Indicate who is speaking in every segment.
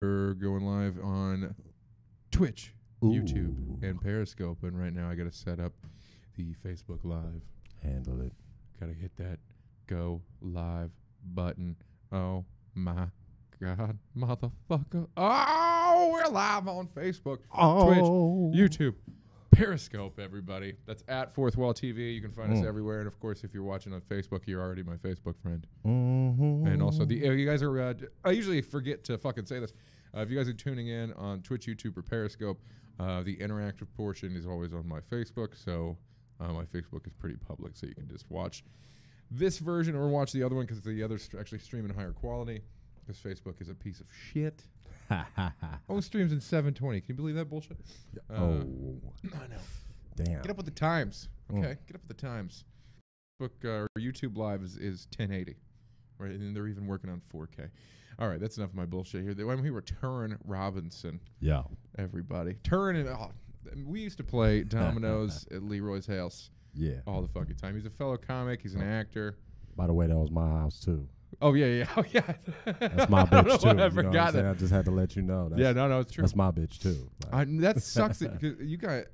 Speaker 1: We're going live on Twitch,
Speaker 2: Ooh.
Speaker 1: YouTube, and Periscope. And right now I got to set up the Facebook Live.
Speaker 2: Handle it.
Speaker 1: Got to hit that go live button. Oh my God, motherfucker. Oh, we're live on Facebook, Twitch, YouTube, Periscope, everybody. That's at Fourth Wall TV. You can find us everywhere. And of course, if you're watching on Facebook, you're already my Facebook friend. And also, you guys are, I usually forget to fucking say this. If you guys are tuning in on Twitch, YouTube, or Periscope, the interactive portion is always on my Facebook. So my Facebook is pretty public, so you can just watch this version or watch the other one because the other's actually streaming higher quality because Facebook is a piece of shit. Only streams in 720. Can you believe that bullshit?
Speaker 2: Oh.
Speaker 1: I know.
Speaker 2: Damn.
Speaker 1: Get up with the times. Okay? Get up with the times. Book or YouTube Live is 1080. Right? And they're even working on 4K. All right, that's enough of my bullshit here. When we were Turen Robinson.
Speaker 2: Yeah.
Speaker 1: Everybody. Turen and we used to play dominoes at Leroy's house.
Speaker 2: Yeah.
Speaker 1: All the fucking time. He's a fellow comic. He's an actor.
Speaker 2: By the way, that was my house too.
Speaker 1: Oh yeah. Oh yeah.
Speaker 2: That's my bitch too.
Speaker 1: I forgot that.
Speaker 2: I just had to let you know.
Speaker 1: Yeah, no, it's true.
Speaker 2: That's my bitch too.
Speaker 1: That sucks. Because you guys,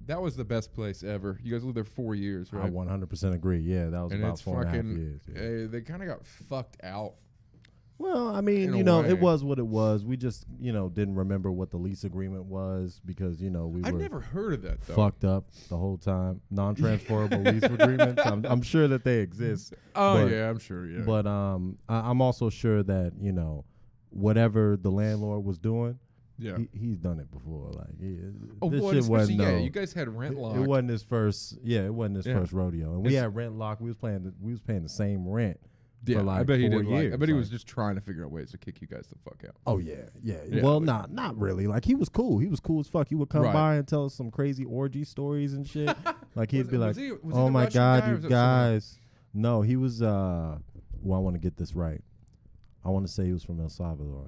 Speaker 1: that was the best place ever. You guys lived there 4 years, right?
Speaker 2: I 100% agree. Yeah, that was
Speaker 1: and
Speaker 2: about 4.5 years. Yeah.
Speaker 1: They kind of got fucked out.
Speaker 2: Well, I mean, it was what it was. We just, didn't remember what the lease agreement was because, we
Speaker 1: I've
Speaker 2: were
Speaker 1: never heard of that, though.
Speaker 2: Fucked up the whole time. Non-transferable lease agreements. I'm sure that they exist.
Speaker 1: Oh, yeah, I'm sure, yeah.
Speaker 2: But I'm also sure that, whatever the landlord was doing,
Speaker 1: yeah,
Speaker 2: he's done it before. Like,
Speaker 1: this shit wasn't. Yeah, you guys had rent lock.
Speaker 2: It wasn't his first. Yeah, it wasn't his first rodeo, and we had rent lock. We was paying the same rent.
Speaker 1: Yeah,
Speaker 2: for like
Speaker 1: I bet he
Speaker 2: 4
Speaker 1: did.
Speaker 2: years.
Speaker 1: I bet he was just trying to figure out ways to kick you guys the fuck out.
Speaker 2: Oh yeah. Well, not really. Like he was cool. He was cool as fuck. He would come by and tell us some crazy orgy stories and shit. Like he'd be like, "Oh my God, you guys!" No, he was. Well, I want to get this right. I want to say he was from El Salvador.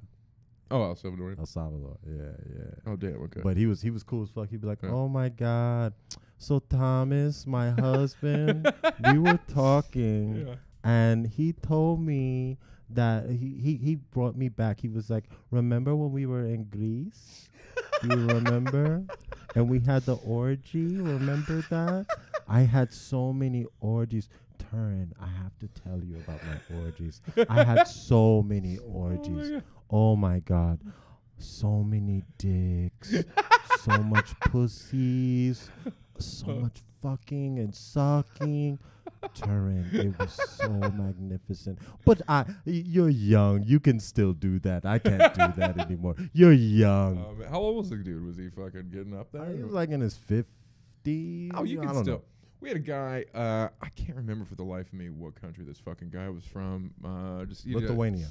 Speaker 1: Oh, El Salvador.
Speaker 2: El Salvador. Yeah.
Speaker 1: Oh damn. Okay.
Speaker 2: But he was cool as fuck. He'd be like, "Oh my God." So Thomas, my husband, we were talking. Yeah. And he told me that he brought me back. He was like, remember when we were in Greece? Do you remember? And we had the orgy. Remember that? I had so many orgies. Turen, I have to tell you about my orgies. I had so many orgies. Oh my God. So many dicks. So much pussies. So much fucking and sucking. Turen, it was so magnificent. But you're young. You can still do that. I can't do that anymore. You're young.
Speaker 1: How old was the dude? Was he fucking getting up there?
Speaker 2: He was like in his 50s.
Speaker 1: Oh, you can still. We had a guy, I can't remember for the life of me what country this fucking guy was from.
Speaker 2: Lithuania.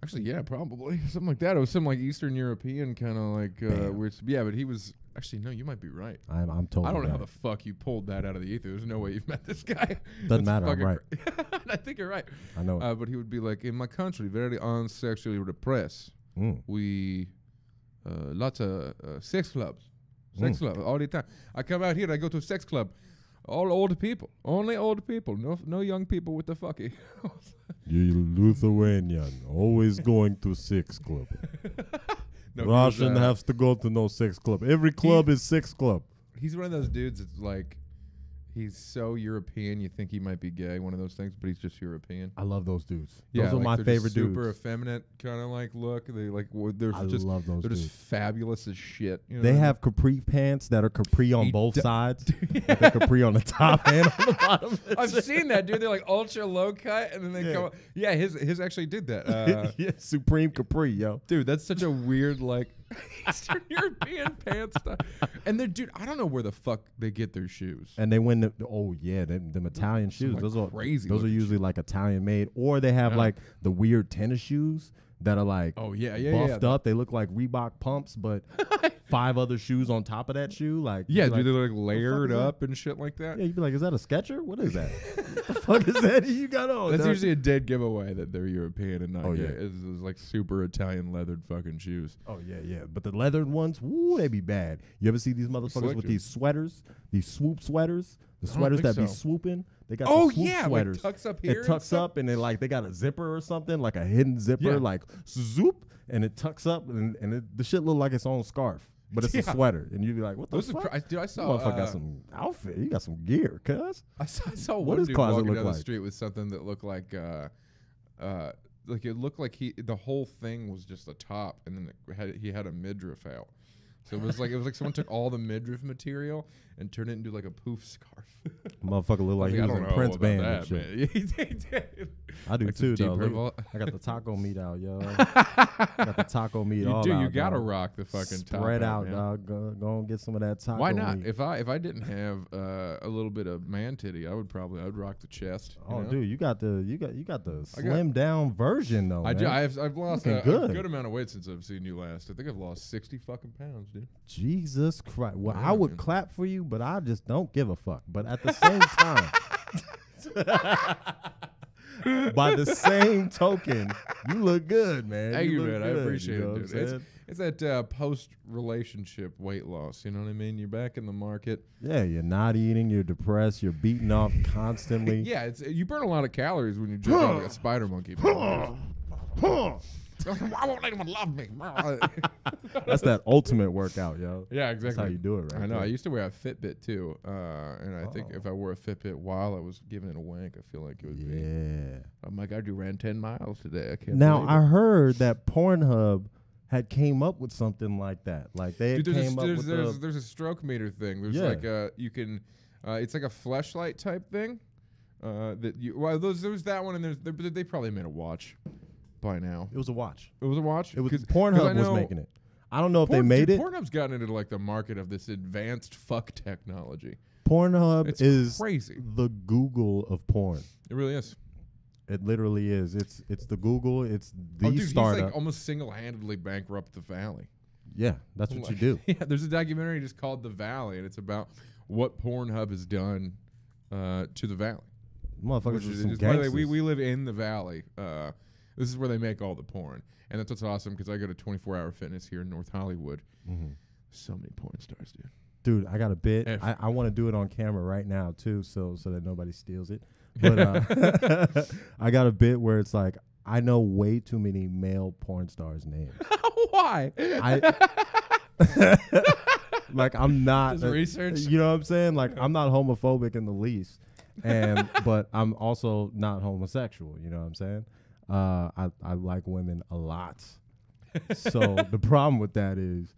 Speaker 1: Actually, yeah, probably. Something like that. It was some like Eastern European kind of like weird. Yeah, but he was... Actually, no, you might be right.
Speaker 2: I'm totally
Speaker 1: I don't know
Speaker 2: right.
Speaker 1: how the fuck you pulled that out of the ether. There's no way you've met this guy.
Speaker 2: Doesn't matter, I'm right.
Speaker 1: I think you're right.
Speaker 2: I know it.
Speaker 1: But he would be like, in my country, very unsexually repressed. We, lots of sex clubs. Sex clubs all the time. I come out here, I go to a sex club. All old people. Only old people. No young people with the fucky.
Speaker 2: You Lithuanian. Always going to sex club. No, Russian has to go to no sex club. Every club is sex club.
Speaker 1: He's one of those dudes that's like, he's so European, you think he might be gay, one of those things, but he's just European.
Speaker 2: I love those dudes.
Speaker 1: Yeah,
Speaker 2: those are my favorite dudes.
Speaker 1: Super effeminate kind of like look. They like
Speaker 2: love those dudes.
Speaker 1: They're just fabulous as shit. You know
Speaker 2: they have capri pants that are capri on both sides. Like they're capri on the top and on the bottom.
Speaker 1: I've seen that, dude. They're like ultra low cut, and then they come. Yeah, his actually did that.
Speaker 2: Yeah, supreme capri, yo.
Speaker 1: Dude, that's such a weird like Eastern European pants stuff. And they're, dude, I don't know where the fuck they get their shoes.
Speaker 2: And they win them Italian shoes. Those are crazy. Those are usually like Italian made, or they have like the weird tennis shoes that are like buffed up. They look like Reebok pumps, but 5 other shoes on top of that shoe. Like
Speaker 1: yeah, dude, they're like layered up and shit like that.
Speaker 2: Yeah, you'd be like, is that a Sketcher? What is that? What the fuck is that you got on?
Speaker 1: That's usually a dead giveaway that they're European and not gay. It's like super Italian leathered fucking shoes.
Speaker 2: Oh yeah. But the leathered ones, woo, they be bad. You ever see these motherfuckers with these sweaters, these swoop sweaters? The
Speaker 1: I don't
Speaker 2: sweaters
Speaker 1: think
Speaker 2: that be
Speaker 1: so.
Speaker 2: swooping. They got
Speaker 1: Oh
Speaker 2: the swoop
Speaker 1: yeah,
Speaker 2: sweaters.
Speaker 1: like tucks up here.
Speaker 2: It
Speaker 1: and
Speaker 2: tucks
Speaker 1: stuff?
Speaker 2: up and then like they got a zipper or something, like a hidden zipper,
Speaker 1: Yeah.
Speaker 2: like zoop, and it tucks up and the shit look like its own scarf, but it's a
Speaker 1: Yeah.
Speaker 2: sweater, and you be like, what the
Speaker 1: Those
Speaker 2: fuck?
Speaker 1: dude, I
Speaker 2: You
Speaker 1: saw.
Speaker 2: motherfucker got some outfit. You got some gear, cuz.
Speaker 1: I saw
Speaker 2: What
Speaker 1: one
Speaker 2: does
Speaker 1: dude
Speaker 2: closet
Speaker 1: walking
Speaker 2: look
Speaker 1: down the
Speaker 2: like?
Speaker 1: street with something that looked like it looked like the whole thing was just a top, and then he had a midriff out. So it was like someone took all the midriff material and turned it into like a poof scarf.
Speaker 2: Motherfucker look like he
Speaker 1: I
Speaker 2: was
Speaker 1: don't
Speaker 2: in
Speaker 1: know
Speaker 2: Prince
Speaker 1: about
Speaker 2: band
Speaker 1: that,
Speaker 2: and shit.
Speaker 1: man. He did.
Speaker 2: I do
Speaker 1: Like some
Speaker 2: too,
Speaker 1: Deep
Speaker 2: though.
Speaker 1: Purple.
Speaker 2: I got the taco meat out, yo. Got the taco meat all out.
Speaker 1: You gotta
Speaker 2: dog.
Speaker 1: rock the fucking top
Speaker 2: Spread out,
Speaker 1: man.
Speaker 2: dog. Go and get some of that taco
Speaker 1: Why not?
Speaker 2: meat.
Speaker 1: If I didn't have a little bit of man titty, I would rock the chest.
Speaker 2: Oh,
Speaker 1: you know?
Speaker 2: dude, you got the slim down version though. Man.
Speaker 1: I've lost
Speaker 2: Looking
Speaker 1: a
Speaker 2: good.
Speaker 1: good amount of weight since I've seen you last. I think I've lost 60 fucking pounds, dude.
Speaker 2: Jesus Christ. Well,
Speaker 1: Yeah,
Speaker 2: I would
Speaker 1: man.
Speaker 2: clap for you, but I just don't give a fuck. But at the same time, by the same token, you look good, man.
Speaker 1: Thank you,
Speaker 2: look
Speaker 1: man. I
Speaker 2: good,
Speaker 1: appreciate
Speaker 2: you know
Speaker 1: it,
Speaker 2: what
Speaker 1: dude.
Speaker 2: I'm saying?
Speaker 1: It's that post-relationship weight loss. You know what I mean? You're back in the market.
Speaker 2: Yeah, you're not eating, you're depressed, you're beating off constantly.
Speaker 1: Yeah, you burn a lot of calories when you jump out like a spider monkey. Man. Why won't anyone love me?
Speaker 2: That's that ultimate workout, yo.
Speaker 1: Yeah, exactly.
Speaker 2: That's how you do it, right?
Speaker 1: I know.
Speaker 2: there.
Speaker 1: I used to wear a Fitbit too, and I think if I wore a Fitbit while I was giving it a wank, I feel like it would be.
Speaker 2: Yeah.
Speaker 1: I'm like, I ran 10 miles today. I can't.
Speaker 2: Now
Speaker 1: believe
Speaker 2: I
Speaker 1: it.
Speaker 2: heard that Pornhub had came up with something like that. Like they
Speaker 1: Dude,
Speaker 2: came up with
Speaker 1: there's a stroke meter thing. There's
Speaker 2: Yeah.
Speaker 1: like you can, it's like a fleshlight type thing. There's that one, and they probably made a watch by now.
Speaker 2: it was a watch.
Speaker 1: It was a watch.
Speaker 2: It was
Speaker 1: 'Cause I
Speaker 2: Pornhub was
Speaker 1: know
Speaker 2: making it. I don't know if they made it.
Speaker 1: Pornhub's gotten into like the market of this advanced fuck technology.
Speaker 2: Pornhub
Speaker 1: It's
Speaker 2: is
Speaker 1: crazy.
Speaker 2: the Google of porn.
Speaker 1: It really is.
Speaker 2: It literally is. It's the Google. It's the
Speaker 1: Dude,
Speaker 2: startup.
Speaker 1: he's like almost single-handedly bankrupt the Valley.
Speaker 2: Yeah, that's what you do.
Speaker 1: Yeah, there's a documentary just called The Valley, and it's about what Pornhub has done to the Valley.
Speaker 2: Motherfuckers
Speaker 1: Which
Speaker 2: are
Speaker 1: is,
Speaker 2: some
Speaker 1: by the way,
Speaker 2: gangsters.
Speaker 1: we live in the Valley. This is where they make all the porn, and that's what's awesome because I go to 24 Hour Fitness here in North Hollywood.
Speaker 2: Mhm.
Speaker 1: So many porn stars, dude.
Speaker 2: Dude, I got a bit.
Speaker 1: F.
Speaker 2: I want to do it on camera right now too, so that nobody steals it. But I got a bit where it's like I know way too many male porn stars' names.
Speaker 1: Why?
Speaker 2: Like I'm not
Speaker 1: Just research.
Speaker 2: You know what I'm saying? Like I'm not homophobic in the least, but I'm also not homosexual. You know what I'm saying? I like women a lot. So the problem with that is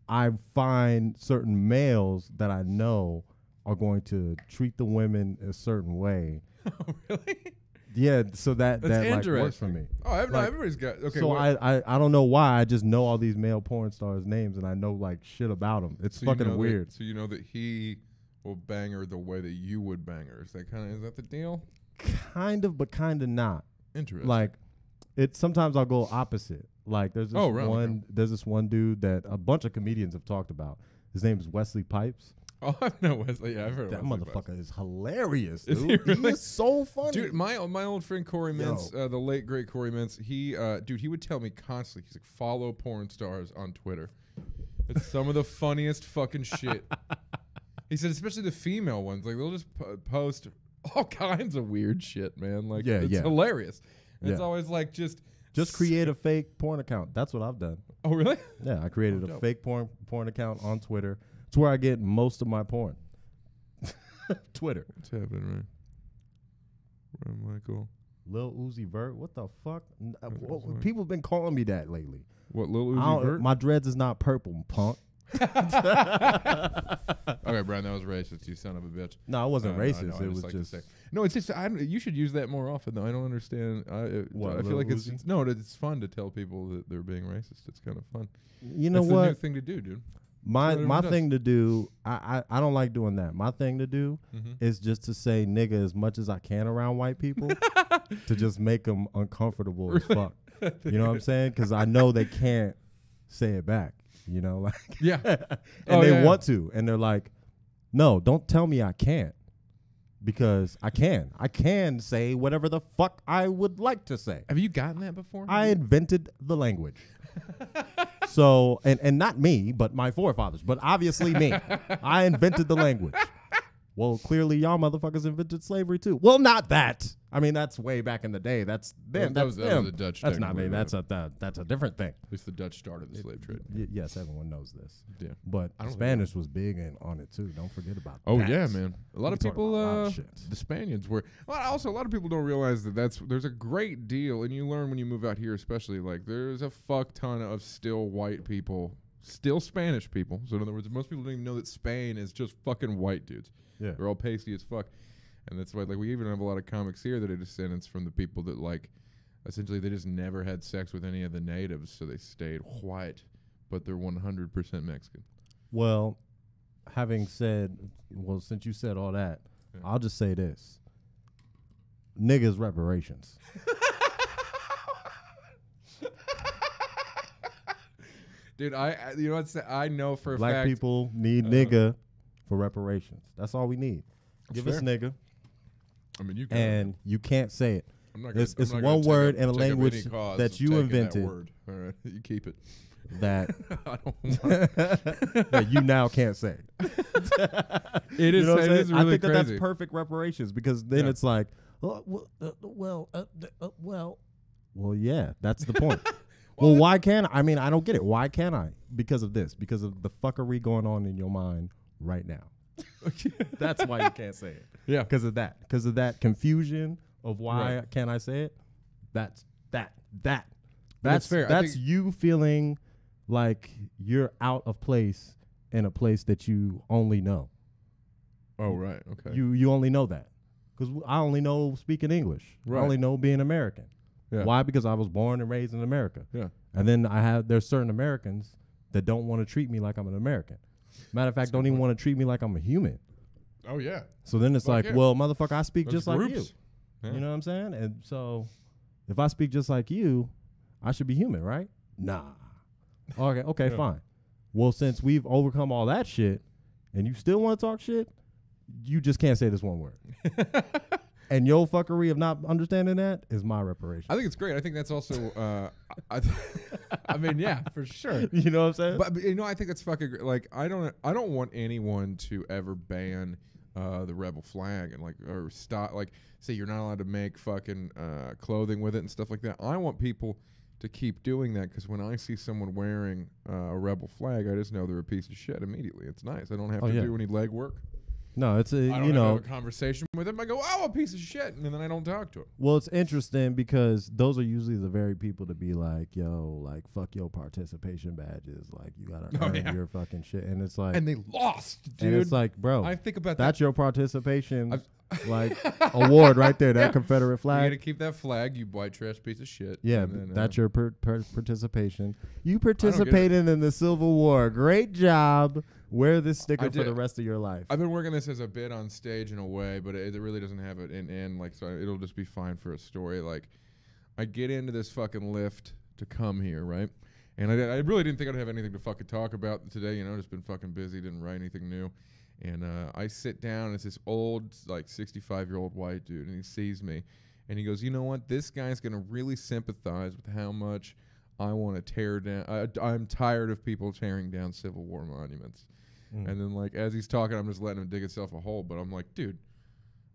Speaker 2: I find certain males that I know are going to treat the women a certain way.
Speaker 1: Oh, really?
Speaker 2: Yeah, so that
Speaker 1: That's
Speaker 2: like works for
Speaker 1: interesting.
Speaker 2: me.
Speaker 1: Oh,
Speaker 2: Like,
Speaker 1: everybody's got. Okay.
Speaker 2: So
Speaker 1: what-
Speaker 2: I don't know why. I just know all these male porn stars' names and I know like shit about them. It's
Speaker 1: so you
Speaker 2: fucking
Speaker 1: know that-
Speaker 2: weird.
Speaker 1: so you know that he will bang her the way that you would bang her. Is that the deal?
Speaker 2: Kind of, but kind of not.
Speaker 1: Interesting.
Speaker 2: Like, it. Sometimes I'll go opposite. Like, there's this
Speaker 1: Oh, really?
Speaker 2: one. There's this one dude that a bunch of comedians have talked about. His name is Wesley Pipes.
Speaker 1: Oh, I know Wesley. Yeah, I've heard
Speaker 2: That
Speaker 1: of Wesley Pipes.
Speaker 2: motherfucker is hilarious,
Speaker 1: Is
Speaker 2: dude.
Speaker 1: he
Speaker 2: He
Speaker 1: really?
Speaker 2: is so funny.
Speaker 1: Dude, my old friend Corey
Speaker 2: Yo.
Speaker 1: Mintz, the late great Corey Mintz, he would tell me constantly, he's like, follow porn stars on Twitter. It's some of the funniest fucking shit. He said, especially the female ones, like they'll just post all kinds of weird shit, man. Like,
Speaker 2: Yeah,
Speaker 1: it's
Speaker 2: yeah.
Speaker 1: hilarious. And It's
Speaker 2: Yeah.
Speaker 1: always like just
Speaker 2: create a fake porn account. That's what I've done.
Speaker 1: Oh, really?
Speaker 2: Yeah, I created
Speaker 1: Oh,
Speaker 2: a
Speaker 1: dope.
Speaker 2: fake porn account on Twitter. It's where I get most of my porn. Twitter.
Speaker 1: What's happening, man? Michael.
Speaker 2: Lil Uzi Vert. What the fuck?
Speaker 1: sorry.
Speaker 2: People have been calling me that lately.
Speaker 1: What, Lil
Speaker 2: I
Speaker 1: Uzi
Speaker 2: don't-
Speaker 1: Vert?
Speaker 2: My dreads is not purple, punk.
Speaker 1: Okay, Brian, that was racist, you son of a bitch.
Speaker 2: No, it wasn't
Speaker 1: No,
Speaker 2: racist.
Speaker 1: no, I
Speaker 2: it was
Speaker 1: like to
Speaker 2: just.
Speaker 1: say. No, it's just you should use that more often though. I don't understand.
Speaker 2: What,
Speaker 1: I feel
Speaker 2: Lil
Speaker 1: like
Speaker 2: Uzi?
Speaker 1: it's fun to tell people that they're being racist. It's kind of fun.
Speaker 2: You know
Speaker 1: It's the new
Speaker 2: what?
Speaker 1: thing to do, dude.
Speaker 2: My
Speaker 1: That's what everyone
Speaker 2: thing to do. I don't like doing that. My thing to do
Speaker 1: Mhm.
Speaker 2: is just to say nigga as much as I can around white people to just make them uncomfortable as fuck. You know what I'm saying? Because I know they can't say it back. You know, like
Speaker 1: Yeah.
Speaker 2: and
Speaker 1: Oh,
Speaker 2: they
Speaker 1: yeah,
Speaker 2: want to, and they're like, no, don't tell me I can't, because I can say whatever the fuck I would like to say.
Speaker 1: Have you gotten that before?
Speaker 2: I invented the language. So, and not me, but my forefathers, but obviously me. I invented the language. Well, clearly y'all motherfuckers invented slavery too. Well, not that. I mean, that's way back in the day. That's them.
Speaker 1: That was the Dutch.
Speaker 2: That's not me. That's a different thing.
Speaker 1: At least the Dutch started the slave trade.
Speaker 2: Yes, everyone knows this.
Speaker 1: Yeah,
Speaker 2: but Spanish was big on it too. Don't forget about that.
Speaker 1: Oh yeah, man. A lot of people,
Speaker 2: shit.
Speaker 1: the Spaniards were. Well, also a lot of people don't realize that there's a great deal, and you learn when you move out here, especially like there's a fuck ton of still white people, still Spanish people. So in other words, most people don't even know that Spain is just fucking white dudes.
Speaker 2: Yeah,
Speaker 1: they're all pasty as fuck. And that's why, like, we even have a lot of comics here that are descendants from the people that, like, essentially they just never had sex with any of the natives, so they stayed white, but they're 100% Mexican.
Speaker 2: Well, since you said all that, I'll just say this. Niggas reparations.
Speaker 1: Dude, you know what? I know for a fact.
Speaker 2: Black people need nigga for reparations. That's all we need. Give us nigga.
Speaker 1: I mean, you can.
Speaker 2: And you can't say it. It's
Speaker 1: I'm not
Speaker 2: one word in a
Speaker 1: take
Speaker 2: language
Speaker 1: that
Speaker 2: you invented.
Speaker 1: That word. All right, you keep it.
Speaker 2: That
Speaker 1: I don't want
Speaker 2: that you now can't say.
Speaker 1: It is.
Speaker 2: You know
Speaker 1: It is really
Speaker 2: I think
Speaker 1: crazy.
Speaker 2: that's perfect reparations because then it's like, well, yeah, that's the point. Well, why can't I mean, I don't get it. Why can't I? Because of this. Because of the fuckery going on in your mind right now. That's why you can't say it.
Speaker 1: Yeah.
Speaker 2: Because of that. Because of that confusion of why can't I say it. That's fair. That's you feeling like you're out of place in a place that you only know.
Speaker 1: Oh, right. Okay.
Speaker 2: You only know that. Because I only know speaking English. Right. I only know being American. Yeah. Why? Because I was born and raised in America. Yeah. And then there's certain Americans that don't want to treat me like I'm an American. Matter of fact, don't even want to treat me like I'm a human.
Speaker 1: Oh, yeah.
Speaker 2: So then it's well, motherfucker, I speak just
Speaker 1: groups.
Speaker 2: like you.
Speaker 1: Yeah.
Speaker 2: You know what I'm saying? And so if I speak just like you, I should be human, right? Nah. Okay, fine. Well, since we've overcome all that shit and you still want to talk shit, you just can't say this one word. And your fuckery of not understanding that is my reparation.
Speaker 1: I think it's great. I think that's also, I mean, yeah, for sure.
Speaker 2: You know what I'm saying?
Speaker 1: But you know, I think it's fucking great. Like, I don't want anyone to ever ban the rebel flag and or stop, like, say you're not allowed to make fucking clothing with it and stuff like that. I want people to keep doing that because when I see someone wearing a rebel flag, I just know they're a piece of shit immediately. It's nice. I don't have to do any legwork.
Speaker 2: No, it's
Speaker 1: I don't have a conversation with him. I go, oh, a piece of shit, and then I don't talk to him.
Speaker 2: Well, it's interesting because those are usually the very people to be like, yo, like, fuck your participation badges. Like, you gotta earn your fucking shit. And it's like,
Speaker 1: and they lost, dude.
Speaker 2: And it's like, bro,
Speaker 1: I think about
Speaker 2: that's your participation like award right there, that Confederate flag.
Speaker 1: You gotta keep that flag, you white trash piece of shit.
Speaker 2: Yeah, then, that's your participation. You participated in the Civil War. Great job. Wear this sticker for the rest of your life.
Speaker 1: I've been working this as a bit on stage in a way, but it really doesn't have it in end. Like, so it'll just be fine for a story. Like, I get into this fucking lift to come here, right? And I really didn't think I'd have anything to fucking talk about today. You know, just been fucking busy, didn't write anything new. And I sit down, and it's this old, like, 65-year-old white dude, and he sees me. And he goes, you know what? This guy's going to really sympathize with how much I want to tear down. I'm tired of people tearing down Civil War monuments. And then, like, as he's talking, I'm just letting him dig himself a hole. But I'm like, dude,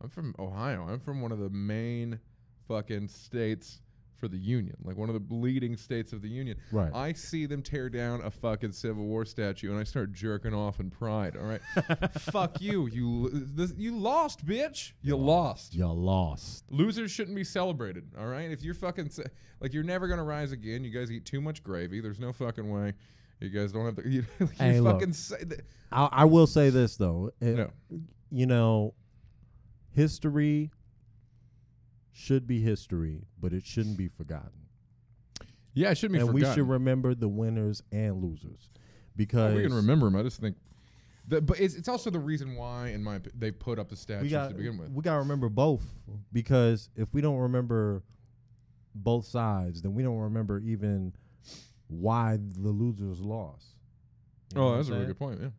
Speaker 1: I'm from Ohio. I'm from one of the main fucking states for the Union. Like, one of the leading states of the Union.
Speaker 2: Right.
Speaker 1: I see them tear down a fucking Civil War statue, and I start jerking off in pride. All right? Fuck you. You lost, bitch. You lost.
Speaker 2: You lost.
Speaker 1: Losers shouldn't be celebrated, all right? If you're fucking... like, you're never going to rise again. You guys eat too much gravy. There's no fucking way. You guys don't have to... You
Speaker 2: hey,
Speaker 1: fucking
Speaker 2: look,
Speaker 1: say that.
Speaker 2: I will say this, though. You know, history should be history, but it shouldn't be forgotten.
Speaker 1: Yeah, it shouldn't be forgotten.
Speaker 2: And we should remember the winners and losers. Because
Speaker 1: we can remember them. I just think... but it's also the reason why, in my opinion, they put up the statues to begin with.
Speaker 2: We got to remember both. Because if we don't remember both sides, then we don't remember even why the losers lost.
Speaker 1: You know that's a really good point, yeah.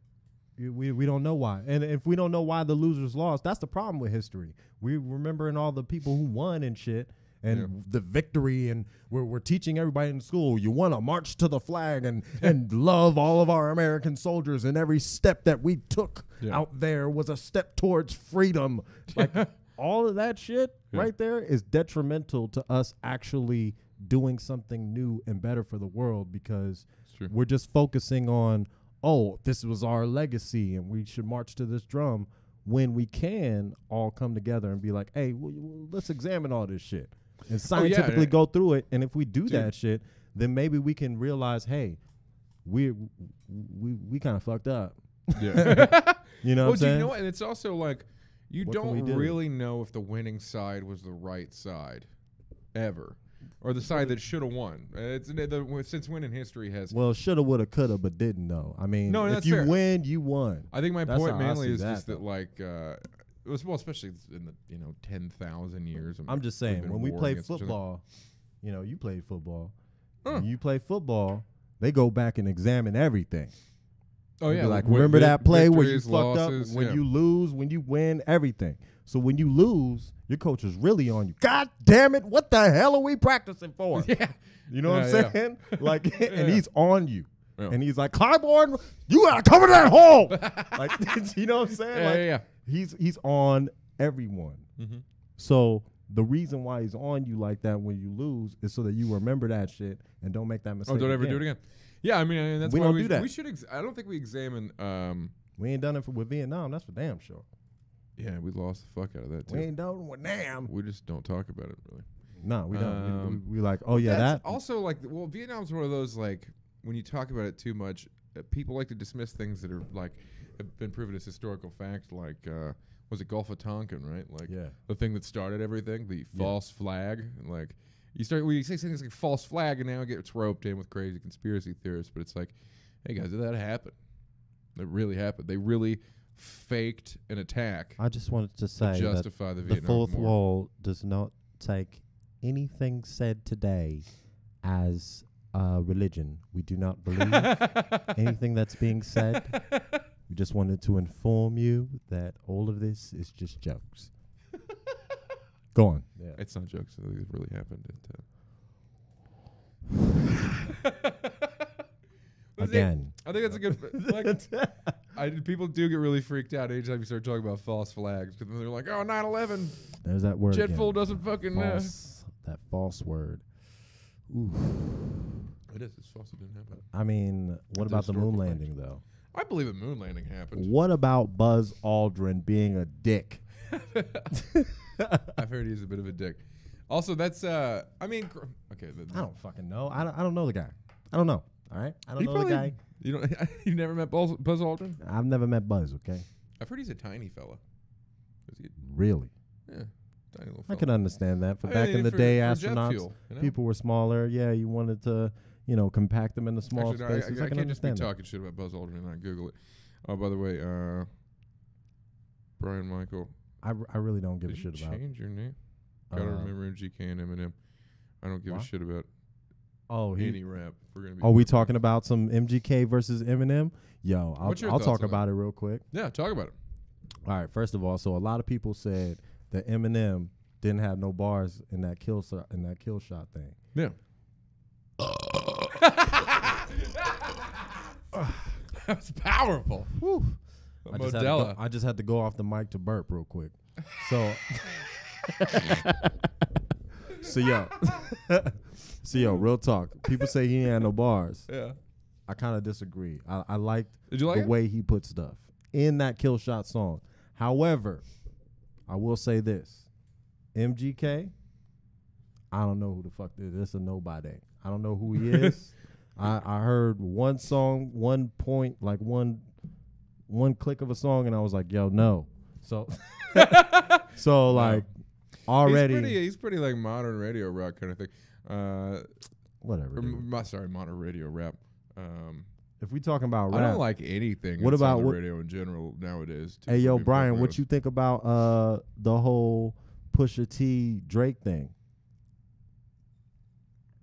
Speaker 2: We don't know why. And if we don't know why the losers lost, that's the problem with history. We remembering all the people who won and shit, and the victory, and we're teaching everybody in school, you want to march to the flag and love all of our American soldiers, and every step that we took out there was a step towards freedom. Like all of that shit right there is detrimental to us actually doing something new and better for the world, because we're just focusing on, oh, this was our legacy and we should march to this drum, when we can all come together and be like, hey, let's examine all this shit and scientifically go through it. And if we do that shit, then maybe we can realize, hey, we kind of fucked up.
Speaker 1: Yeah.
Speaker 2: You know what I'm saying?
Speaker 1: You know what? And it's also like, you don't really know if the winning side was the right side ever, or the side that should have won. Since winning history has.
Speaker 2: Well, shoulda, woulda, coulda, but didn't know. I mean, if you win, you won.
Speaker 1: I think my point mainly is just that, like, especially in the 10,000 years.
Speaker 2: I'm just saying, when we play football, you played football. When you play football, they go back and examine everything.
Speaker 1: Oh yeah,
Speaker 2: like remember that play where you fucked up, when you lose, when you win, everything. So when you lose, your coach is really on you. God damn it, what the hell are we practicing for?
Speaker 1: Yeah.
Speaker 2: You know what I'm saying? Like, and he's on you. Yeah. And he's like, Clyburn, you gotta cover that hole. Like, you know what I'm saying? Like, he's on everyone. Mm-hmm. So the reason why he's on you like that when you lose is so that you remember that shit and don't make that mistake.
Speaker 1: Oh, don't ever do it again. Yeah, I mean that's
Speaker 2: we
Speaker 1: why
Speaker 2: don't do that.
Speaker 1: We should. I don't think we examine.
Speaker 2: We ain't done it with Vietnam. That's for damn sure.
Speaker 1: Yeah, we lost the fuck out of that too.
Speaker 2: We ain't done with Nam.
Speaker 1: We just don't talk about it really.
Speaker 2: No, we don't. We like, oh yeah, that.
Speaker 1: Also, like, well, Vietnam's one of those, like, when you talk about it too much, people like to dismiss things that are like have been proven as historical fact. Like, was it Gulf of Tonkin, right? Like, the thing that started everything, the false flag. Like, you say things like false flag, and now it gets roped in with crazy conspiracy theorists. But it's like, hey guys, did that happen? It really happened. They really faked an attack.
Speaker 2: I just wanted to say
Speaker 1: to justify
Speaker 2: that
Speaker 1: the
Speaker 2: fourth wall does not take anything said today as religion. We do not believe anything that's being said. We just wanted to inform you that all of this is just jokes. Go on.
Speaker 1: Yeah. It's not jokes. It really happened.
Speaker 2: Again.
Speaker 1: I think that's a good. Like, people do get really freaked out anytime you start talking about false flags, because they're like, "Oh, 9/11."
Speaker 2: There's that word.
Speaker 1: Jetful doesn't fucking.
Speaker 2: That false word. Ooh.
Speaker 1: It is. It's false. It didn't happen.
Speaker 2: I mean, what about the moon landing, though?
Speaker 1: I believe the moon landing happened.
Speaker 2: What about Buzz Aldrin being a dick?
Speaker 1: I've heard he's a bit of a dick. Also, that's I mean, okay.
Speaker 2: I don't fucking know. I don't know the guy. I don't know. All right, I don't know the guy.
Speaker 1: You don't. You never met Buzz Aldrin?
Speaker 2: I've never met Buzz. Okay.
Speaker 1: I've heard he's a tiny fella.
Speaker 2: Really?
Speaker 1: Yeah, tiny little fella.
Speaker 2: I can understand that. Back in the day, astronauts, fuel, people were smaller. Yeah, you wanted to, compact them into small spaces.
Speaker 1: I can't just be talking shit about Buzz Aldrin and not Google it. Oh, by the way, Brian Michael.
Speaker 2: I really don't give a shit about.
Speaker 1: Change your name. Gotta remember MGK and Eminem. I don't give a shit about. Any rap. Are
Speaker 2: we talking about some MGK versus Eminem? Yo, I'll talk about it real quick.
Speaker 1: Yeah, talk about it.
Speaker 2: All right. First of all, so a lot of people said that Eminem didn't have no bars in that kill shot thing.
Speaker 1: Yeah. That was powerful.
Speaker 2: Whew. I just had to go off the mic to burp real quick. So, so yo, real talk. People say he ain't had no bars.
Speaker 1: Yeah.
Speaker 2: I kind of disagree. I liked
Speaker 1: the
Speaker 2: way he put stuff in that kill shot song. However, I will say this. MGK, I don't know who the fuck this is. It's a nobody. I don't know who he is. I heard one song, one point, like one click of a song, and I was like, yo, no. So like already.
Speaker 1: He's pretty like modern radio rock kind of thing.
Speaker 2: Whatever.
Speaker 1: Sorry, modern radio rap.
Speaker 2: If we talking about rap,
Speaker 1: I don't like anything.
Speaker 2: What about
Speaker 1: radio in general nowadays?
Speaker 2: Hey, yo, Brian, what you think about the whole Pusha T Drake thing?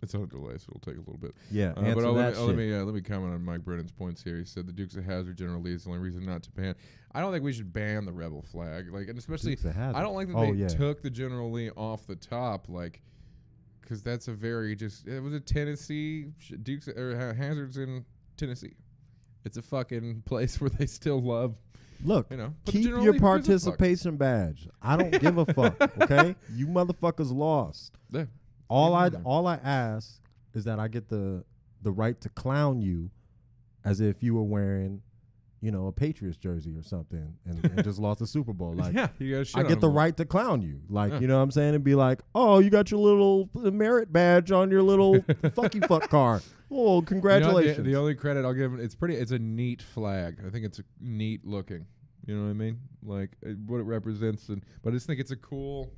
Speaker 1: It's on a delay, so it'll take a little bit.
Speaker 2: Yeah,
Speaker 1: but let me comment on Mike Brennan's points here. He said the Dukes of Hazzard General Lee is the only reason not to ban. I don't think we should ban the rebel flag, like, and especially I don't like that they took the General Lee off the top. Like, because that's a very just. It was a Tennessee Dukes or Hazards in Tennessee. It's a fucking place where they still love.
Speaker 2: Look,
Speaker 1: you know,
Speaker 2: keep your participation badge. I don't give a fuck. Okay, you motherfuckers lost.
Speaker 1: Yeah.
Speaker 2: All I ask is that I get the right to clown you, as if you were wearing, you know, a Patriots jersey or something, and just lost the Super Bowl. Like,
Speaker 1: yeah, you gotta shit
Speaker 2: I get the right to clown you. Like, you know what I'm saying, and be like, oh, you got your little merit badge on your little fucky fuck car. Oh, congratulations.
Speaker 1: You know, the only credit I'll give it, it's a neat flag. I think it's neat looking. You know what I mean? Like what it represents, but I just think it's a cool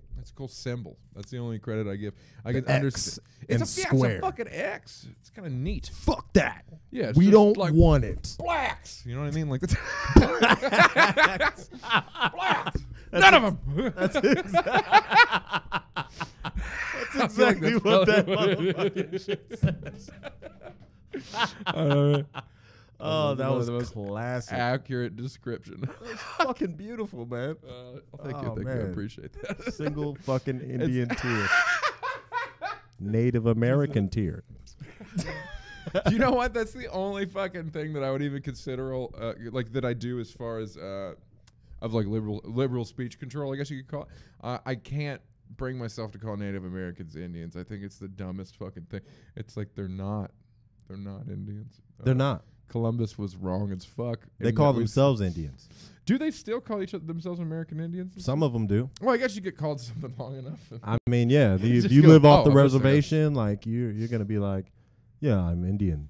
Speaker 1: symbol. That's the only credit I give. I can understand. It's a fucking X. It's kind of neat.
Speaker 2: Fuck that.
Speaker 1: Yeah,
Speaker 2: we don't like want it.
Speaker 1: Blacks. You know what I mean? Like blacks. None of them. That's exactly what that motherfucking shit says.
Speaker 2: Oh, that was classic.
Speaker 1: Accurate description.
Speaker 2: That was fucking beautiful, man.
Speaker 1: Thank you. I appreciate that.
Speaker 2: Single fucking Indian tear. Native American tear.
Speaker 1: You know what? That's the only fucking thing that I would even consider, like that I do as far as of like liberal speech control, I guess you could call it. I can't bring myself to call Native Americans Indians. I think it's the dumbest fucking thing. It's like they're not Indians.
Speaker 2: They're not.
Speaker 1: Columbus was wrong as fuck.
Speaker 2: They call themselves Indians.
Speaker 1: Do they still call themselves American Indians?
Speaker 2: Some of them do.
Speaker 1: Well, I guess you get called something long enough.
Speaker 2: I mean, yeah. If you live off the reservation, like you're gonna be like, yeah, I'm Indian.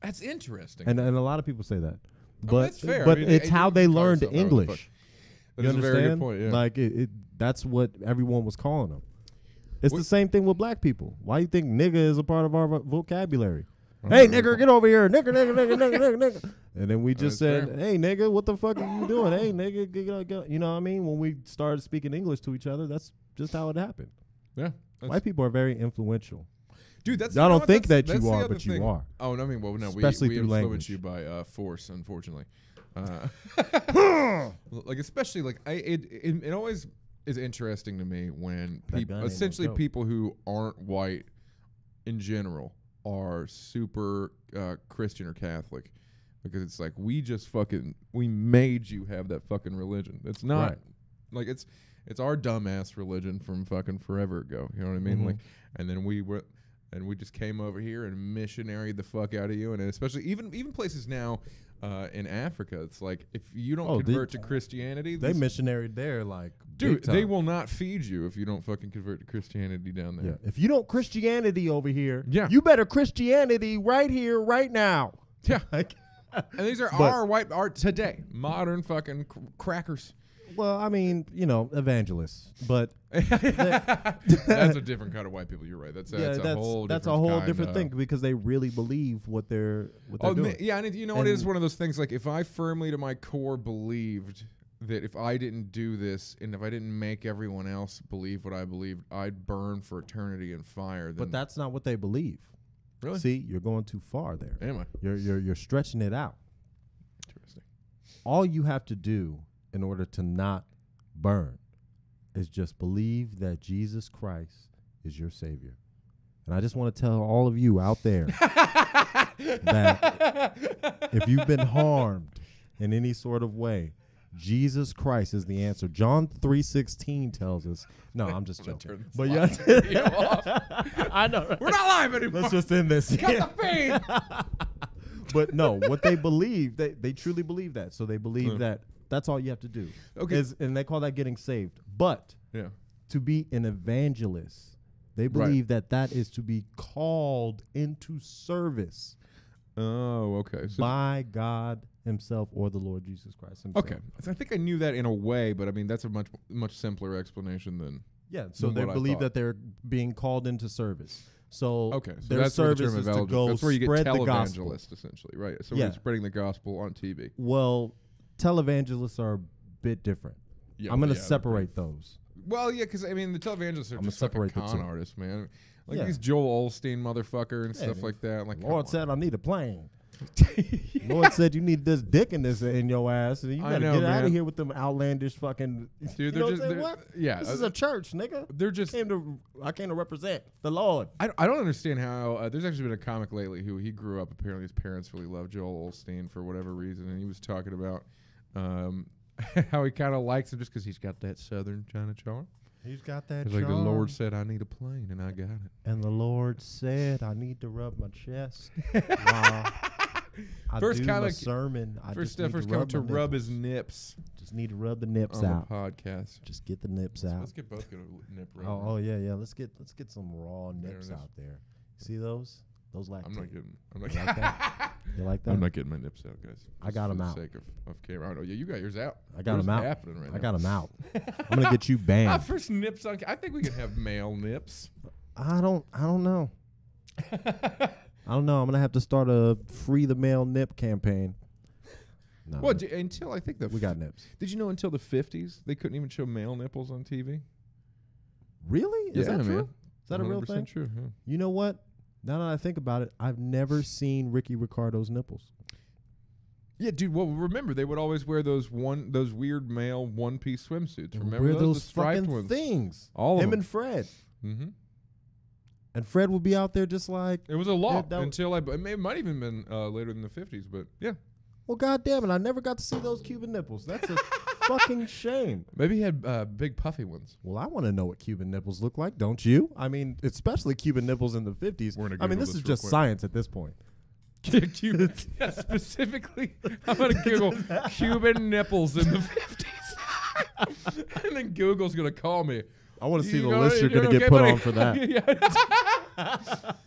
Speaker 1: That's interesting.
Speaker 2: And a lot of people say that. But
Speaker 1: that's fair.
Speaker 2: But it's how they learned English.
Speaker 1: You understand? A very good point, yeah.
Speaker 2: Like that's what everyone was calling them. It's the same thing with black people. Why you think nigga is a part of our vocabulary? Hey, nigger, get over here. Nigger. And then we just said, fair. Hey, nigga, what the fuck are you doing? Hey, nigga, get. You know what I mean? When we started speaking English to each other, that's just how it happened.
Speaker 1: Yeah.
Speaker 2: White people are very influential.
Speaker 1: Dude, that's
Speaker 2: I don't think that you are, but
Speaker 1: thing.
Speaker 2: You are.
Speaker 1: Oh, no, I mean, well, no,
Speaker 2: especially
Speaker 1: we
Speaker 2: through
Speaker 1: influence
Speaker 2: language.
Speaker 1: you by force, unfortunately. Like, especially, like, it always is interesting to me when essentially people who aren't white in general are super Christian or Catholic, because it's like we made you have that fucking religion. It's not like it's our dumbass religion from fucking forever ago. You know what I mean? Like, and then we just came over here and missionaried the fuck out of you, and especially even places now in Africa. It's like if you don't convert to Christianity,
Speaker 2: they missionaried there. Like,
Speaker 1: dude, they will not feed you if you don't fucking convert to Christianity down there.
Speaker 2: Yeah. If you don't Christianity over here, you better Christianity right here, right now.
Speaker 1: Yeah. And these are our today modern fucking crackers.
Speaker 2: Well, I mean, you know, evangelists, but
Speaker 1: that's a different kind of white people. You're right. That's a whole
Speaker 2: different thing, because they really believe what they're doing.
Speaker 1: Yeah, and you know, it is one of those things. Like, if I firmly to my core believed that if I didn't do this and if I didn't make everyone else believe what I believed, I'd burn for eternity in fire.
Speaker 2: But that's not what they believe.
Speaker 1: Really?
Speaker 2: See, you're going too far there.
Speaker 1: Am I?
Speaker 2: You're stretching it out.
Speaker 1: Interesting.
Speaker 2: All you have to do in order to not burn is just believe that Jesus Christ is your Savior. And I just want to tell all of you out there that if you've been harmed in any sort of way, Jesus Christ is the answer. John 3:16 tells us. No, I'm just joking. But yeah, I know.
Speaker 1: We're not live anymore.
Speaker 2: Let's just end this.
Speaker 1: Cut the feed.
Speaker 2: But no, what they believe, they truly believe that. So they believe that that's all you have to do. Okay. And they call that getting saved. But to be an evangelist, they believe that is to be called into service.
Speaker 1: Oh, okay. So
Speaker 2: by God himself or the Lord Jesus Christ himself.
Speaker 1: Okay. So I think I knew that in a way, but I mean, that's a much simpler explanation than.
Speaker 2: Yeah. So they believe that they're being called into service. So,
Speaker 1: so
Speaker 2: their
Speaker 1: that's
Speaker 2: service is to go
Speaker 1: that's where you
Speaker 2: spread
Speaker 1: get
Speaker 2: the gospel.
Speaker 1: Televangelist, essentially, right? So we're spreading the gospel on TV.
Speaker 2: Well, televangelists are a bit different. Yeah, I'm going to separate those.
Speaker 1: Well, yeah, because I mean, the televangelists are just fucking con artists, man. Like these Joel Osteen motherfucker and stuff like that. Like,
Speaker 2: Lord said I need a plane. Lord said you need this dick in your ass, and you better get out of here with them outlandish fucking.
Speaker 1: Dude,
Speaker 2: you know what I'm saying? What?
Speaker 1: Yeah,
Speaker 2: this is a church, nigga.
Speaker 1: They're just.
Speaker 2: I came to represent the Lord.
Speaker 1: I don't understand how. There's actually been a comic lately who he grew up. Apparently, his parents really loved Joel Osteen for whatever reason, and he was talking about how he kind of likes him just because he's got that Southern China charm.
Speaker 2: He's got that.
Speaker 1: It's like the Lord said, "I need a plane," and I got it.
Speaker 2: And the Lord said, "I need to rub my chest." Wow.
Speaker 1: First
Speaker 2: do
Speaker 1: kind
Speaker 2: my
Speaker 1: of
Speaker 2: sermon.
Speaker 1: First come to rub his nips.
Speaker 2: Just need to rub the nips
Speaker 1: on
Speaker 2: out.
Speaker 1: The podcast.
Speaker 2: Just get the nips out.
Speaker 1: Let's get both get a nip rub.
Speaker 2: Oh yeah. Let's get some raw nips out there. See those? Those like.
Speaker 1: I'm not getting.
Speaker 2: Like that? You like that?
Speaker 1: I'm not getting my nips out, guys.
Speaker 2: I got them out.
Speaker 1: For the sake of camera. Oh yeah, you got yours out.
Speaker 2: I got them out.
Speaker 1: Happening right now?
Speaker 2: I got them out. I'm gonna get you banned.
Speaker 1: First nips on. I think we can have male nips.
Speaker 2: I don't know. I don't know. I'm gonna have to start a free the male nip campaign. No,
Speaker 1: well, until I think
Speaker 2: we got nips.
Speaker 1: Did you know until the 50s they couldn't even show male nipples on TV?
Speaker 2: Really? Is that true?
Speaker 1: Man.
Speaker 2: Is that a real thing?
Speaker 1: True. Yeah.
Speaker 2: You know what? Now that I think about it, I've never seen Ricky Ricardo's nipples.
Speaker 1: Yeah, dude. Well, remember they would always wear those weird male one-piece swimsuits. Remember
Speaker 2: wear those
Speaker 1: the striped
Speaker 2: fucking
Speaker 1: ones?
Speaker 2: Things.
Speaker 1: All of them.
Speaker 2: Him and Fred.
Speaker 1: Mm-hmm.
Speaker 2: And Fred would be out there just like...
Speaker 1: It was a lot until it might even been later than the 50s, but yeah.
Speaker 2: Well, goddamn it, I never got to see those Cuban nipples. That's a fucking shame.
Speaker 1: Maybe he had big puffy ones.
Speaker 2: Well, I want to know what Cuban nipples look like, don't you? I mean, especially Cuban nipples in the 50s. I mean, this is just science at this point.
Speaker 1: Cuban, yeah, specifically, I'm going to Google Cuban nipples in the 50s. And then Google's going to call me.
Speaker 2: I want to see the list you're going to get put on for that.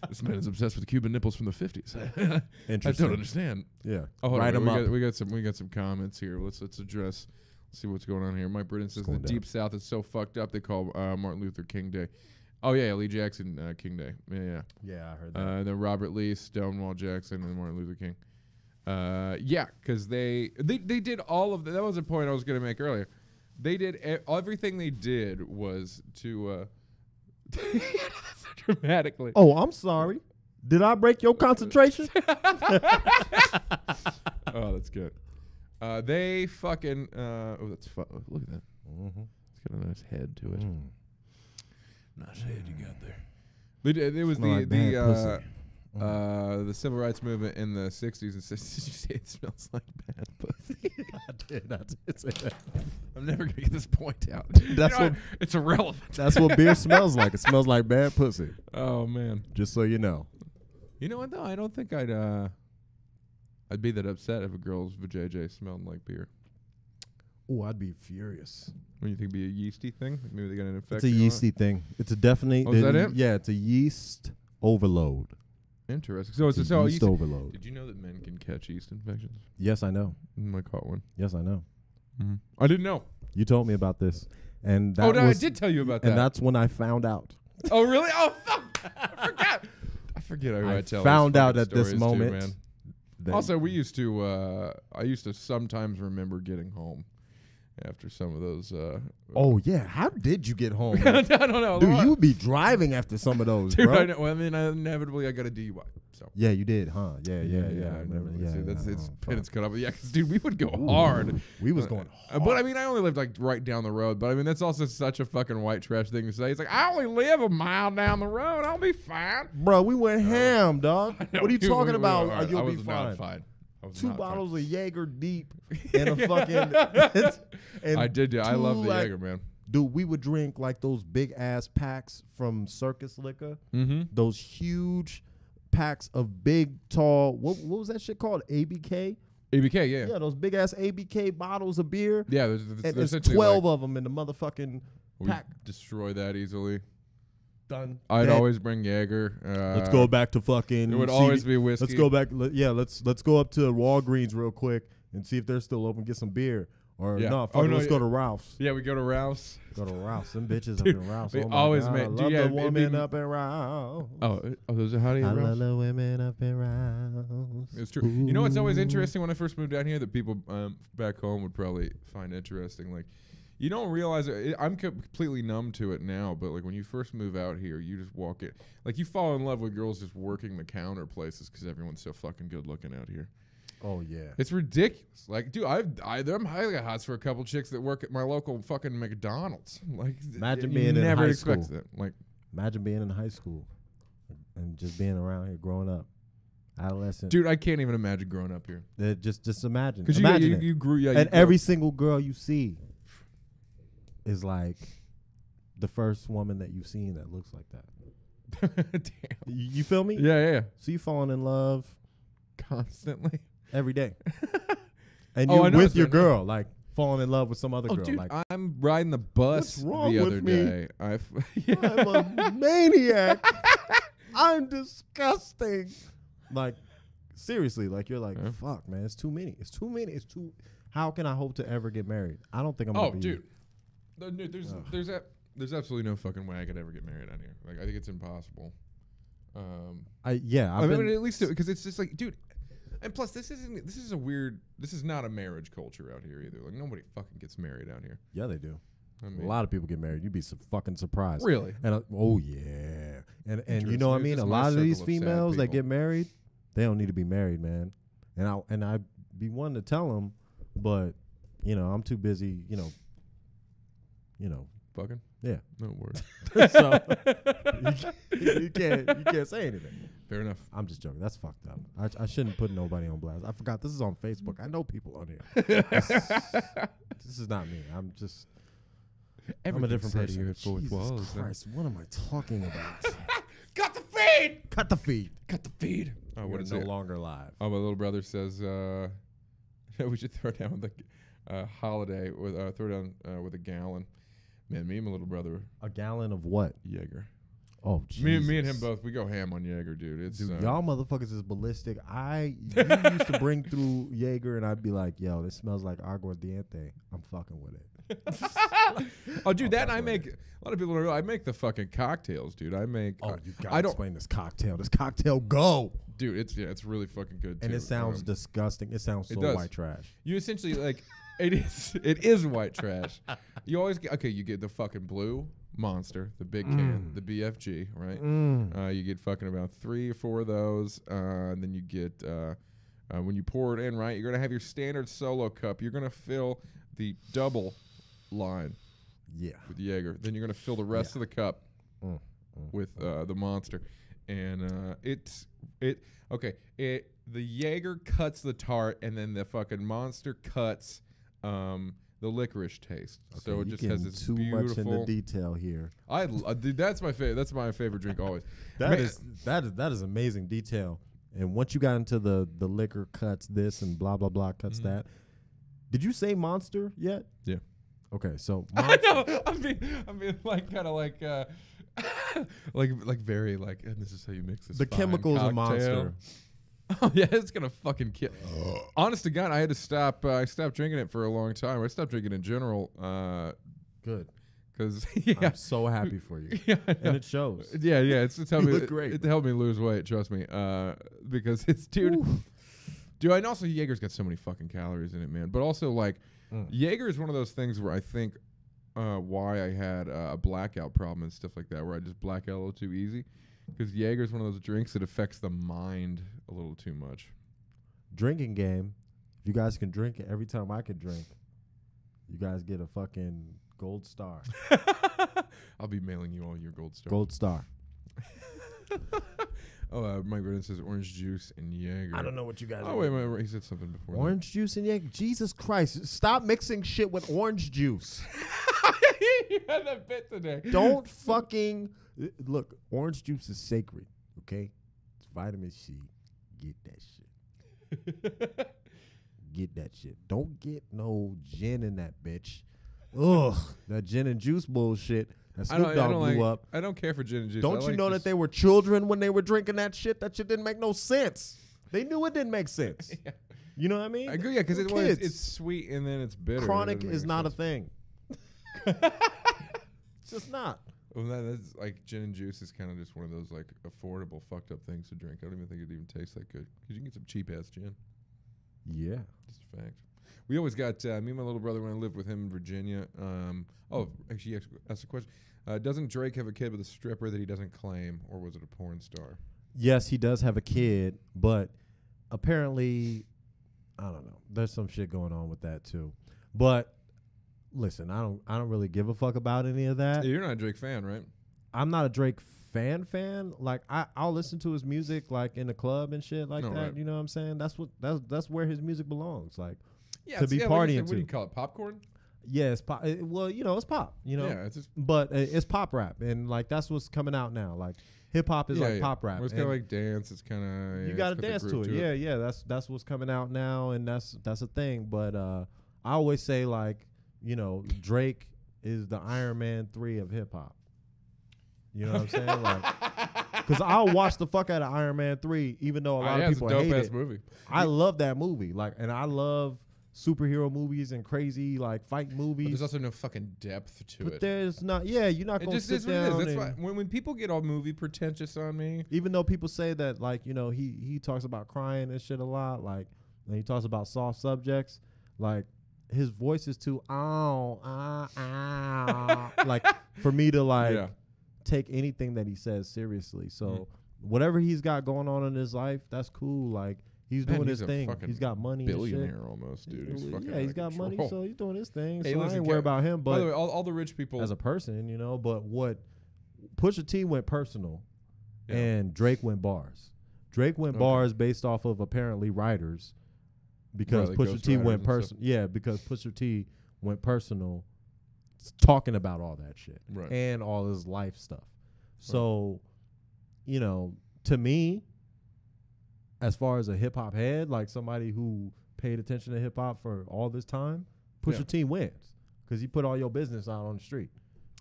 Speaker 1: This man is obsessed with Cuban nipples from the 50s.
Speaker 2: Interesting.
Speaker 1: I don't understand.
Speaker 2: Yeah.
Speaker 1: Oh,
Speaker 2: write them up.
Speaker 1: We got some comments here. Let's address. Let's see what's going on here. Mike Britton says the Deep South is so fucked up they call Martin Luther King Day. Oh yeah, Lee Jackson King Day. Yeah.
Speaker 2: Yeah, I heard that.
Speaker 1: Then Robert Lee, Stonewall Jackson, and Martin Luther King. Yeah, because they did all of that was a point I was going to make earlier. They did everything they did was to dramatically.
Speaker 2: Oh, I'm sorry. Did I break your concentration?
Speaker 1: Oh, that's good. They fucking. That's look at that.
Speaker 2: Mm-hmm.
Speaker 1: It's got a nice head to it.
Speaker 2: Nice head you got there.
Speaker 1: It was the civil rights movement in the 60s and 60s. Did you say it smells like bad pussy?
Speaker 2: I did say that.
Speaker 1: I'm never going to get this point out.
Speaker 2: That's what
Speaker 1: it's irrelevant.
Speaker 2: That's what beer smells like. It smells like bad pussy.
Speaker 1: Oh, man.
Speaker 2: Just so you know.
Speaker 1: You know what, though? I don't think I'd be that upset if a girl's vajayjay smelled like beer.
Speaker 2: Oh, I'd be furious.
Speaker 1: What do you think? Be a yeasty thing? Like maybe they got an infection.
Speaker 2: It's a yeasty thing. It's a definitely.
Speaker 1: Oh, is that it?
Speaker 2: Yeah, it's a yeast overload.
Speaker 1: Interesting. So it's
Speaker 2: a yeast overload.
Speaker 1: Did you know that men can catch yeast infections?
Speaker 2: Yes, I know.
Speaker 1: I caught one.
Speaker 2: Yes, I know.
Speaker 1: Mm-hmm. I didn't know.
Speaker 2: You told me about this, and that
Speaker 1: I did tell you about that.
Speaker 2: And that's when I found out.
Speaker 1: Oh, really? Oh, fuck! I forget. I tell
Speaker 2: found out at
Speaker 1: this
Speaker 2: moment.
Speaker 1: Too, man. Also, we used to. I used to sometimes remember getting home after some of those.
Speaker 2: Oh yeah, how did you get home?
Speaker 1: I don't know,
Speaker 2: dude. You would be driving after some of those,
Speaker 1: dude.
Speaker 2: Bro.
Speaker 1: I know. Well, I mean, inevitably, I got a DUI. So
Speaker 2: yeah, you did, huh? Yeah.
Speaker 1: I remember. Yeah, it's penance cut off. Yeah, because dude, we would go
Speaker 2: Ooh,
Speaker 1: hard.
Speaker 2: We was going hard.
Speaker 1: But I mean, I only lived like right down the road. But I mean, that's also such a fucking white trash thing to say. It's like I only live a mile down the road. I'll be fine.
Speaker 2: Bro, we went ham, dog. What are you talking about? You'll be
Speaker 1: fine.
Speaker 2: fine. 2 bottles of Jaeger deep and a fucking. And
Speaker 1: I did. I love the Jaeger, man.
Speaker 2: Dude, we would drink like those big ass packs from Circus Liquor.
Speaker 1: Mm-hmm.
Speaker 2: Those huge packs of big, tall. What was that shit called? ABK.
Speaker 1: ABK, yeah.
Speaker 2: Yeah, those big ass ABK bottles of beer.
Speaker 1: Yeah,
Speaker 2: there's 12 of them in the motherfucking pack.
Speaker 1: Destroy that easily.
Speaker 2: Done.
Speaker 1: I'd always bring Jaeger.
Speaker 2: Let's go back to fucking.
Speaker 1: It would always be whiskey.
Speaker 2: Let's go back. Let's go up to Walgreens real quick and see if they're still open. Get some beer. Or let's go to Ralph's.
Speaker 1: Yeah, we go to Ralph's.
Speaker 2: Go to Ralph's. Them bitches up in Ralph's.
Speaker 1: We always make.
Speaker 2: Love the women up in Ralph's.
Speaker 1: Oh, those are how do you?
Speaker 2: I love the women up in Ralph's.
Speaker 1: It's true. You know what's always interesting when I first moved down here that people back home would probably find interesting. Like, You don't realize it. I'm completely numb to it now, but like when you first move out here, you just walk it. Like you fall in love with girls just working the counter places because everyone's so fucking good looking out here.
Speaker 2: Oh yeah,
Speaker 1: it's ridiculous. Like, dude, I'm highly hot for a couple chicks that work at my local fucking McDonald's. Like,
Speaker 2: imagine being in high school.
Speaker 1: That. Like,
Speaker 2: imagine being in high school and just being around here, growing up, adolescent.
Speaker 1: Dude, I can't even imagine growing up here.
Speaker 2: Just imagine.
Speaker 1: Because you grew, yeah.
Speaker 2: And every single girl you see is like the first woman that you've seen that looks like that.
Speaker 1: Damn.
Speaker 2: You feel me?
Speaker 1: Yeah.
Speaker 2: So you falling in love
Speaker 1: constantly.
Speaker 2: Every day. And you're with your girl, like falling in love with some other girl.
Speaker 1: Dude,
Speaker 2: like,
Speaker 1: I'm riding the bus the other day.
Speaker 2: I'm a maniac. I'm disgusting. Like, seriously, like you're like, fuck, man, it's too many. It's too many. It's too. How can I hope to ever get married? I don't think I'm gonna be.
Speaker 1: Dude. There's absolutely no fucking way I could ever get married out here. Like, I think it's impossible.
Speaker 2: I mean,
Speaker 1: at least because it's just like, dude. And plus, this is not a marriage culture out here either. Like, nobody fucking gets married out here.
Speaker 2: Yeah, they do.
Speaker 1: I mean,
Speaker 2: a lot of people get married. You'd be fucking surprised.
Speaker 1: Really?
Speaker 2: And oh yeah. And you know what I mean? A lot of these females that get married, they don't need to be married, man. And I'd be one to tell them, but you know, I'm too busy. You know.
Speaker 1: Fucking.
Speaker 2: Yeah.
Speaker 1: No worries.
Speaker 2: So you can't say anything.
Speaker 1: Fair enough. I'm
Speaker 2: just joking. That's fucked up. I shouldn't put nobody on blast. I forgot this is on Facebook. I know people on here. This is not me. I'm a different person. Jesus Christ, what am I talking about?
Speaker 1: Cut the feed.
Speaker 2: Cut the feed.
Speaker 1: Cut the feed. Oh, what is
Speaker 2: no longer live.
Speaker 1: Oh, my little brother says we should throw down the holiday with throw down with a gallon. Man, me and my little brother.
Speaker 2: A gallon of what?
Speaker 1: Jaeger.
Speaker 2: Oh, Jesus.
Speaker 1: Me and him both. We go ham on Jaeger, dude.
Speaker 2: Dude, y'all motherfuckers is ballistic. You used to bring through Jaeger, and I'd be like, "Yo, this smells like aguardiente." I'm fucking with it.
Speaker 1: Oh, dude, that I make. A lot of people don't know. I make the fucking cocktails, dude. I make.
Speaker 2: Oh, you gotta explain this cocktail. This cocktail go,
Speaker 1: dude. It's really fucking good.
Speaker 2: And
Speaker 1: too.
Speaker 2: it sounds disgusting. It sounds so white trash.
Speaker 1: You essentially like. It is white trash. You always get you get the fucking blue Monster, the big can, the BFG, right? You get fucking about 3 or 4 of those, and then you get when you pour it in, right? You're gonna have your standard solo cup. You're gonna fill the double line, with Jaeger. Then you're gonna fill the rest of the cup with the Monster, and the Jaeger cuts the tart, and then the fucking Monster cuts the licorice taste. Okay, so it just has this
Speaker 2: too
Speaker 1: beautiful.
Speaker 2: Much in the detail here.
Speaker 1: Dude, that's my favorite. That's my favorite drink always.
Speaker 2: That is amazing detail. And once you got into the liquor cuts this and blah blah blah cuts that. Did you say Monster yet?
Speaker 1: Yeah.
Speaker 2: Okay, so
Speaker 1: I know. I mean, like kind of like like very like. And this is how you mix this.
Speaker 2: The chemicals of Monster.
Speaker 1: Oh yeah, it's gonna fucking kill. Honest to God, I had to stop. I stopped drinking it for a long time. I stopped drinking in general.
Speaker 2: Good,
Speaker 1: because
Speaker 2: I'm so happy for you. And it shows.
Speaker 1: Yeah. It's helped me.
Speaker 2: Great.
Speaker 1: It helped me lose weight. Trust me. Because it's dude. And also Jaeger's got so many fucking calories in it, man. But also like, Jaeger is one of those things where I think why I had a blackout problem and stuff like that, where I just black out a little too easy. Because Jaeger is one of those drinks that affects the mind a little too much.
Speaker 2: Drinking game. If you guys can drink it every time I can drink, you guys get a fucking gold star.
Speaker 1: I'll be mailing you all your gold stars.
Speaker 2: Gold star.
Speaker 1: Mike Redden says orange juice and Jaeger.
Speaker 2: I don't know what you guys.
Speaker 1: Oh wait, he said something before.
Speaker 2: Orange juice and Jaeger. Jesus Christ! Stop mixing shit with orange juice.
Speaker 1: You had that bit today.
Speaker 2: Don't fucking. Look, orange juice is sacred, okay? It's vitamin C. Get that shit. Get that shit. Don't get no gin in that bitch. Ugh, that gin and juice bullshit. That Snoop Dogg blew up.
Speaker 1: I don't care for gin and juice.
Speaker 2: Don't you know that they were children when they were drinking that shit? That shit didn't make no sense. They knew it didn't make sense. Yeah. You know what I mean?
Speaker 1: I agree, yeah, because it's sweet and then it's bitter.
Speaker 2: Chronic is not a thing. It's just not.
Speaker 1: Well, that's like gin and juice is kind of just one of those like affordable fucked up things to drink. I don't even think it even tastes that good because you can get some cheap ass gin.
Speaker 2: Yeah,
Speaker 1: just a fact. We always got me and my little brother when I lived with him in Virginia. Actually, he asked a question. Doesn't Drake have a kid with a stripper that he doesn't claim, or was it a porn star?
Speaker 2: Yes, he does have a kid, but apparently, I don't know. There's some shit going on with that too. But listen, I don't really give a fuck about any of that.
Speaker 1: Yeah, you're not a Drake fan, right?
Speaker 2: I'm not a Drake fan. Like I'll listen to his music like in the club and shit like that. Right. You know what I'm saying? That's where his music belongs. Like to be partying
Speaker 1: what do you call it? Popcorn?
Speaker 2: Yeah, it's pop. Well, it's pop.
Speaker 1: Yeah, it's just
Speaker 2: but it's pop rap, and like that's what's coming out now. Like hip hop is pop rap.
Speaker 1: Well, it's kind of like dance. It's kind of
Speaker 2: you got to dance to it. Yeah. That's what's coming out now, and that's a thing. But I always say like Drake is the Iron Man 3 of hip hop. You know what I'm saying? Like, because I'll watch the fuck out of Iron Man 3, even though a lot of people hate it.
Speaker 1: Movie.
Speaker 2: I love that movie. Like, and I love superhero movies and crazy like fight movies.
Speaker 1: But there's also no fucking depth to it.
Speaker 2: But there's not. Yeah, you're not going to sit down.
Speaker 1: That's why when people get all movie pretentious on me,
Speaker 2: even though people say that like he talks about crying and shit a lot, like and he talks about soft subjects, like his voice is too like for me to like take anything that he says seriously. So whatever he's got going on in his life, that's cool. Like. He's doing his thing. He's got money.
Speaker 1: Billionaire
Speaker 2: and shit.
Speaker 1: Almost, dude.
Speaker 2: He's got money, so he's doing his thing.
Speaker 1: Hey,
Speaker 2: so I ain't worried about him. But
Speaker 1: by the way, all the rich people
Speaker 2: as a person, But what Pusha T went personal, and Drake went bars. Drake went bars based off of apparently writers, because Pusha T went personal. Yeah, because Pusha T went personal, talking about all that shit and all his life stuff. So, to me. As far as a hip hop head, like somebody who paid attention to hip hop for all this time, Pusha T wins because you put all your business out on the street.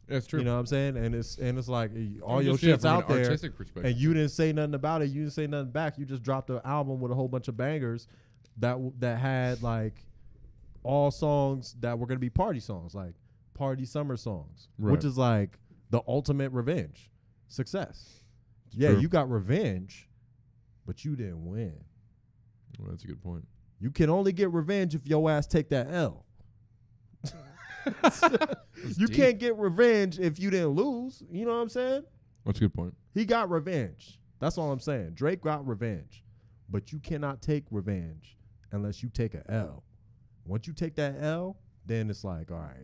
Speaker 1: That's true.
Speaker 2: You know what I'm saying? And it's like all your shit's out there, and you didn't say nothing about it. You didn't say nothing back. You just dropped an album with a whole bunch of bangers that had like all songs that were gonna be party songs, like party summer songs, which is like the ultimate revenge success. True. You got revenge. But you didn't win.
Speaker 1: Well, that's a good point.
Speaker 2: You can only get revenge if your ass take that L. You can't get revenge if you didn't lose. You know what I'm saying?
Speaker 1: That's a good point.
Speaker 2: He got revenge. That's all I'm saying. Drake got revenge. But you cannot take revenge unless you take an L. Once you take that L, then it's like, all right,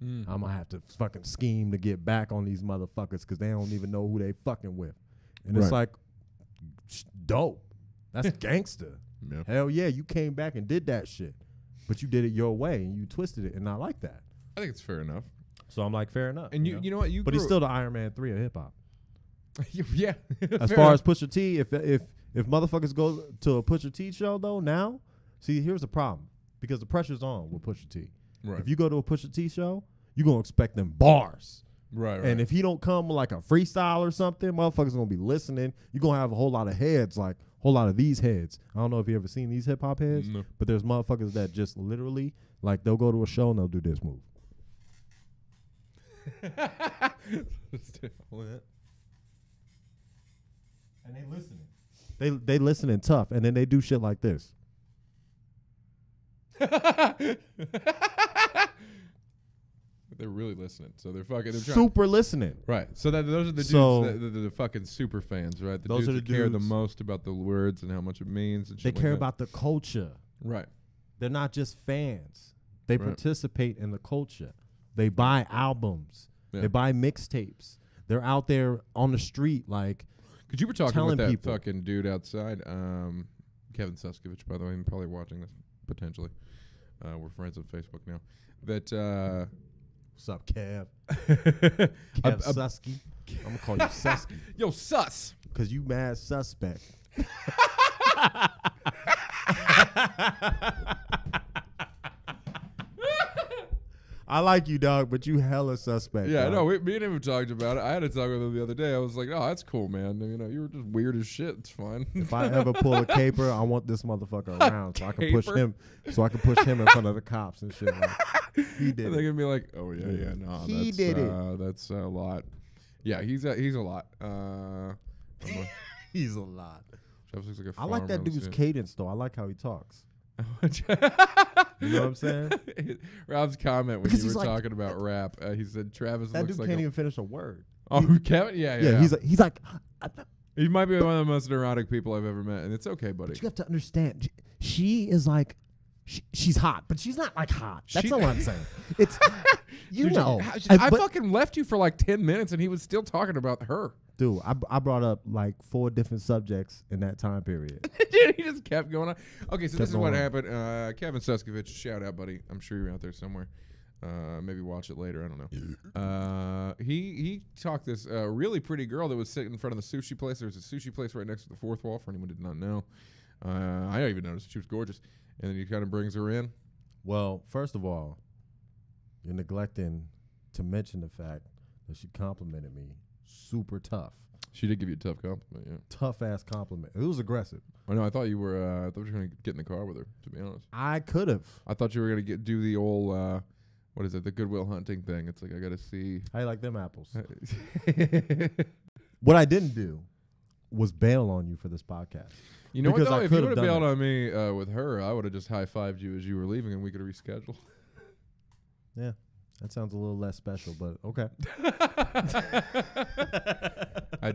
Speaker 2: I'm going to have to fucking scheme to get back on these motherfuckers because they don't even know who they fucking with. And it's like, dope. That's gangster.
Speaker 1: Yeah.
Speaker 2: Hell yeah, you came back and did that shit. But you did it your way and you twisted it, and I like that.
Speaker 1: I think it's fair enough.
Speaker 2: So I'm like, fair enough.
Speaker 1: And you know what?
Speaker 2: But he's still the Iron Man 3 of hip hop.
Speaker 1: Yeah.
Speaker 2: As far as Pusha T, if motherfuckers go to a Pusha T show though now, see, here's the problem. Because the pressure's on with Pusha T.
Speaker 1: Right.
Speaker 2: If you go to a Pusha T show, you're gonna expect them bars.
Speaker 1: Right.
Speaker 2: And if he don't come with like a freestyle or something, motherfuckers gonna be listening. You're gonna have a whole lot of heads, like a whole lot of these heads. I don't know if you ever seen these hip hop heads, but there's motherfuckers that just literally like they'll go to a show and they'll do this move. And they listening. They listening tough, and then they do shit like this.
Speaker 1: They're really listening, so they're fucking
Speaker 2: super listening.
Speaker 1: Right. So those are the dudes, the fucking super fans, right? The
Speaker 2: those
Speaker 1: dudes
Speaker 2: are the
Speaker 1: that care the most about the words and how much it means. And
Speaker 2: they care about the culture.
Speaker 1: Right.
Speaker 2: They're not just fans. They participate in the culture. They buy albums. Yeah. They buy mixtapes. They're out there on the street, like.
Speaker 1: Because you were talking about that
Speaker 2: people.
Speaker 1: fucking dude outside, Kevin Suskovich, by the way. I'm probably watching this potentially. We're friends on Facebook now. That.
Speaker 2: What's up, Kev? Kev Susky. I'm going to call you Susky.
Speaker 1: Yo, Sus.
Speaker 2: Because you mad suspect. I like you, dog, but you hella suspect.
Speaker 1: Yeah,
Speaker 2: dog.
Speaker 1: no, me and him have talked about it. I had a talk with him the other day. I was like, oh, that's cool, man. You know, you were just weird as shit. It's fine.
Speaker 2: If I ever pull a caper, I want this motherfucker around so I can push him. So I can push him in front of the cops and shit. Like, he did.
Speaker 1: They're gonna be like, oh yeah, no,
Speaker 2: he did it.
Speaker 1: That's a lot. Yeah, he's a lot.
Speaker 2: He's a lot.
Speaker 1: Looks like a
Speaker 2: I like that dude's cadence though. I like how he talks. You know what I'm saying?
Speaker 1: Rob's comment when
Speaker 2: Because
Speaker 1: you
Speaker 2: he's
Speaker 1: were
Speaker 2: like-
Speaker 1: talking about rap, he said Travis
Speaker 2: That
Speaker 1: looks
Speaker 2: dude
Speaker 1: like
Speaker 2: can't even finish a word.
Speaker 1: Oh, Kevin? Yeah.
Speaker 2: Yeah, he's like,
Speaker 1: He might be one of the most neurotic people I've ever met, and it's okay, buddy.
Speaker 2: but you have to understand, she is like, she's hot, but she's not like hot. That's not what I'm saying. It's, you
Speaker 1: Dude,
Speaker 2: know.
Speaker 1: I fucking left you for like 10 minutes, and he was still talking about her.
Speaker 2: Dude, I brought up like 4 different subjects in that time period.
Speaker 1: Dude, he just kept going on. Okay, so this is what
Speaker 2: going on.
Speaker 1: happened. Kevin Suskovich, shout out, buddy. I'm sure you're out there somewhere. Maybe watch it later. I don't know. He talked this really pretty girl that was sitting in front of the sushi place. There was a sushi place right next to the fourth wall. For anyone who did not know, I didn't even notice she was gorgeous. And then he kind of brings her in.
Speaker 2: Well, first of all, you're neglecting to mention the fact that she complimented me super tough.
Speaker 1: She did give you a tough compliment. Yeah.
Speaker 2: Tough ass compliment. It was aggressive.
Speaker 1: I know. I thought you were. I thought you were gonna get in the car with her. To be honest,
Speaker 2: I could have.
Speaker 1: I thought you were gonna do the old. What is it? The Goodwill Hunting thing. It's like I gotta see.
Speaker 2: How you like them apples? What I didn't do was bail on you for this podcast.
Speaker 1: You know
Speaker 2: Because
Speaker 1: what?
Speaker 2: I
Speaker 1: Though? If you
Speaker 2: could've
Speaker 1: would have
Speaker 2: done
Speaker 1: bailed
Speaker 2: it.
Speaker 1: on me with her, I would have just high-fived you as you were leaving, and we could have rescheduled.
Speaker 2: Yeah, that sounds a little less special, but okay.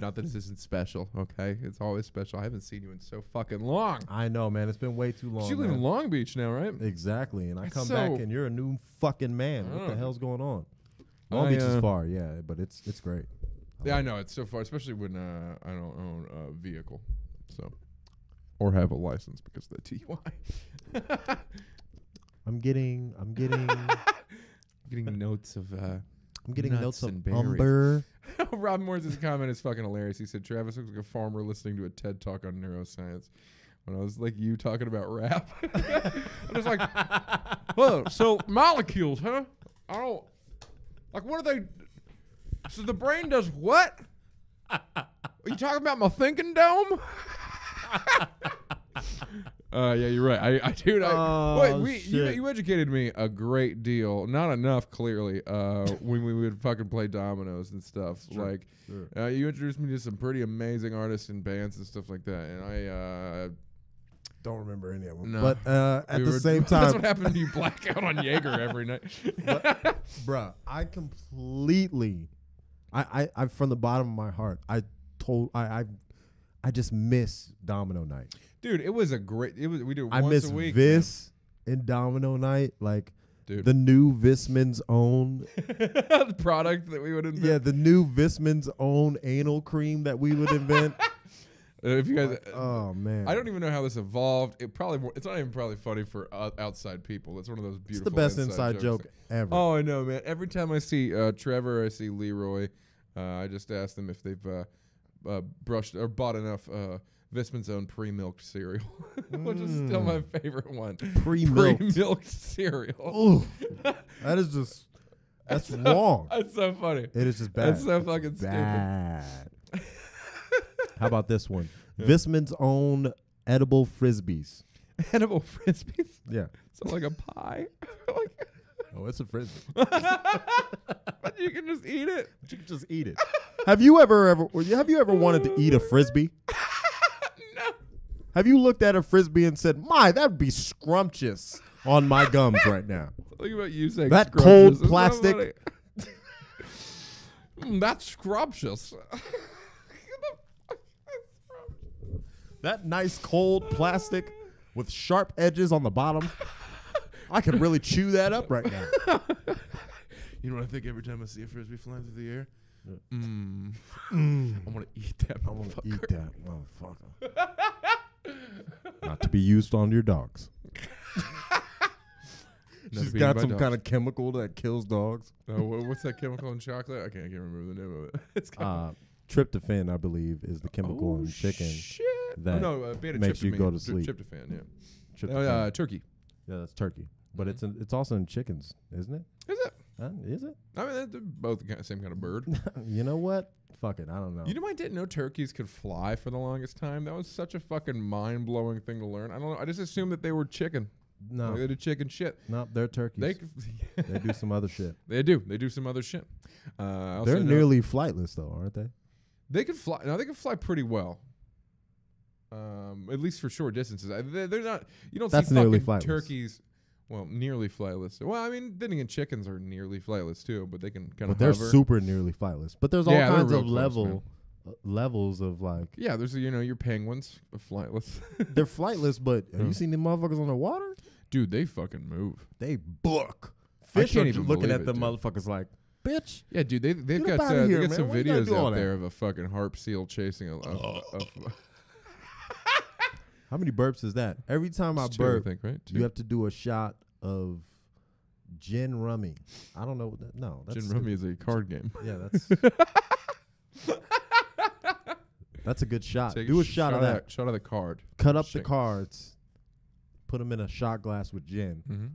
Speaker 1: Not that this isn't special. Okay, it's always special. I haven't seen you in so fucking long.
Speaker 2: I know, man. It's been way too long.
Speaker 1: You live in
Speaker 2: man.
Speaker 1: Long Beach now, right?
Speaker 2: Exactly, and I
Speaker 1: That's
Speaker 2: come
Speaker 1: so-
Speaker 2: back and you're a new fucking man. What the
Speaker 1: Oh.
Speaker 2: hell's going on? Long Beach is far, yeah, but it's great.
Speaker 1: Yeah, I know it's so far, especially when I don't own a vehicle, so or have a license because of the TUI.
Speaker 2: I'm getting
Speaker 1: Getting notes of.
Speaker 2: I'm getting
Speaker 1: nuts
Speaker 2: notes of
Speaker 1: and berries.
Speaker 2: umber.
Speaker 1: Rob Moore's comment is fucking hilarious. He said Travis looks like a farmer listening to a TED talk on neuroscience. When I was like you talking about rap, I was like, "Whoa, so molecules, huh? I don't like what are they? So the brain does what? Are you talking about my thinking dome?" Yeah, you're right. I dude. You educated me a great deal. Not enough, clearly. When we would fucking play dominoes and stuff.
Speaker 2: Sure,
Speaker 1: Like,
Speaker 2: sure.
Speaker 1: you introduced me to some pretty amazing artists and bands and stuff like that. And I
Speaker 2: Don't remember any of them.
Speaker 1: No.
Speaker 2: But at
Speaker 1: we
Speaker 2: the
Speaker 1: were-
Speaker 2: same
Speaker 1: that's
Speaker 2: time,
Speaker 1: what happened to you. Black out on Jaeger every night.
Speaker 2: bruh, I completely, I from the bottom of my heart, I just miss Domino Night.
Speaker 1: Dude, it was a great. It was. We do it
Speaker 2: I
Speaker 1: once
Speaker 2: miss
Speaker 1: a week.
Speaker 2: Vis and Domino Night, like
Speaker 1: Dude.
Speaker 2: the new Visman's own.
Speaker 1: The product that we would invent.
Speaker 2: Yeah, the new Visman's own anal cream that we would invent.
Speaker 1: If you guys,
Speaker 2: Oh man,
Speaker 1: I don't even know how this evolved. It's not even probably funny for outside people. It's one of those
Speaker 2: It's
Speaker 1: beautiful.
Speaker 2: the best inside
Speaker 1: jokes.
Speaker 2: joke ever.
Speaker 1: Oh, I know, man. Every time I see Trevor, I see Leroy. I just ask them if they've brushed or bought enough Visman's own pre-milked cereal, which is still my favorite one.
Speaker 2: Pre-milked.
Speaker 1: Pre-milked cereal.
Speaker 2: Ooh, that is just that's wrong.
Speaker 1: That's so funny.
Speaker 2: It is just bad.
Speaker 1: That's so fucking stupid.
Speaker 2: Bad. How about this one? Visman's own edible frisbees.
Speaker 1: Edible frisbees.
Speaker 2: Yeah.
Speaker 1: So like a pie. Like,
Speaker 2: Oh, it's a frisbee.
Speaker 1: but you can just eat it.
Speaker 2: You can just eat it. Have you ever wanted to eat a frisbee?
Speaker 1: No.
Speaker 2: Have you looked at a frisbee and said, "My, that'd be scrumptious on my gums right now"?
Speaker 1: Think about you saying
Speaker 2: That
Speaker 1: scrumptious.
Speaker 2: cold
Speaker 1: It's so
Speaker 2: plastic.
Speaker 1: funny. That's scrumptious.
Speaker 2: That nice cold plastic with sharp edges on the bottom. I could really chew that up right now.
Speaker 1: You know what I think every time I see a frisbee flying through the air?
Speaker 2: Yeah.
Speaker 1: I want to eat that
Speaker 2: I want to
Speaker 1: motherfucker.
Speaker 2: eat that motherfucker. Not to be used on your dogs.
Speaker 1: Not
Speaker 2: She's
Speaker 1: to be
Speaker 2: got
Speaker 1: eaten by
Speaker 2: some
Speaker 1: dogs.
Speaker 2: kind of chemical that kills dogs.
Speaker 1: What's that chemical in chocolate? I can't remember the name of it. It's
Speaker 2: Tryptophan, I believe, is the chemical in chicken
Speaker 1: Shit.
Speaker 2: that
Speaker 1: beta
Speaker 2: makes you
Speaker 1: tryptophan.
Speaker 2: go to sleep.
Speaker 1: Tryptophan, yeah.
Speaker 2: Tryptophan.
Speaker 1: Turkey.
Speaker 2: Yeah, that's turkey. But it's also in chickens, isn't it?
Speaker 1: Is it?
Speaker 2: Is it?
Speaker 1: I mean, they're both the same kind of bird.
Speaker 2: You know what? Fuck it. I don't know.
Speaker 1: You know, I didn't know turkeys could fly for the longest time. That was such a fucking mind-blowing thing to learn. I don't know. I just assumed that they were chicken.
Speaker 2: No.
Speaker 1: Like they did chicken shit.
Speaker 2: No, they're turkeys. They do some other shit.
Speaker 1: They do. They do some other shit. I also
Speaker 2: They're
Speaker 1: know
Speaker 2: nearly flightless, though, aren't they?
Speaker 1: They can fly. No, they can fly pretty well. At least for short distances. They're not. You don't
Speaker 2: That's
Speaker 1: see
Speaker 2: nearly
Speaker 1: fucking
Speaker 2: flightless.
Speaker 1: turkeys. Well, nearly flightless. Well, I mean, then again, chickens are nearly flightless too, but they can kind of.
Speaker 2: But they're
Speaker 1: hover.
Speaker 2: super nearly flightless. But there's all
Speaker 1: Yeah, they're
Speaker 2: kinds
Speaker 1: real
Speaker 2: of
Speaker 1: close,
Speaker 2: levels of like.
Speaker 1: Yeah, there's your penguins are flightless.
Speaker 2: They're flightless, but have you seen them motherfuckers on the water?
Speaker 1: Dude, they fucking move.
Speaker 2: They book.
Speaker 1: I
Speaker 2: Fish
Speaker 1: can't
Speaker 2: are
Speaker 1: even
Speaker 2: looking
Speaker 1: believe
Speaker 2: at the
Speaker 1: it, dude.
Speaker 2: motherfuckers like, bitch.
Speaker 1: Yeah, dude, they've
Speaker 2: Get
Speaker 1: got
Speaker 2: up outta here,
Speaker 1: they got
Speaker 2: man.
Speaker 1: some
Speaker 2: Why you gotta
Speaker 1: videos
Speaker 2: do all
Speaker 1: out
Speaker 2: that?
Speaker 1: there of a fucking harp seal chasing a.
Speaker 2: How many burps is that? Every time I
Speaker 1: It's two, I
Speaker 2: burp,
Speaker 1: think, right?
Speaker 2: you
Speaker 1: Two.
Speaker 2: have to do a shot of gin rummy. I don't know what that. No, that's
Speaker 1: Gin Rummy is a card game.
Speaker 2: Yeah, that's a good shot.
Speaker 1: Take
Speaker 2: Do a shot of that.
Speaker 1: Shot of the card.
Speaker 2: Cut up the
Speaker 1: Shake.
Speaker 2: cards. Put them in a shot glass with gin.
Speaker 1: Mm-hmm.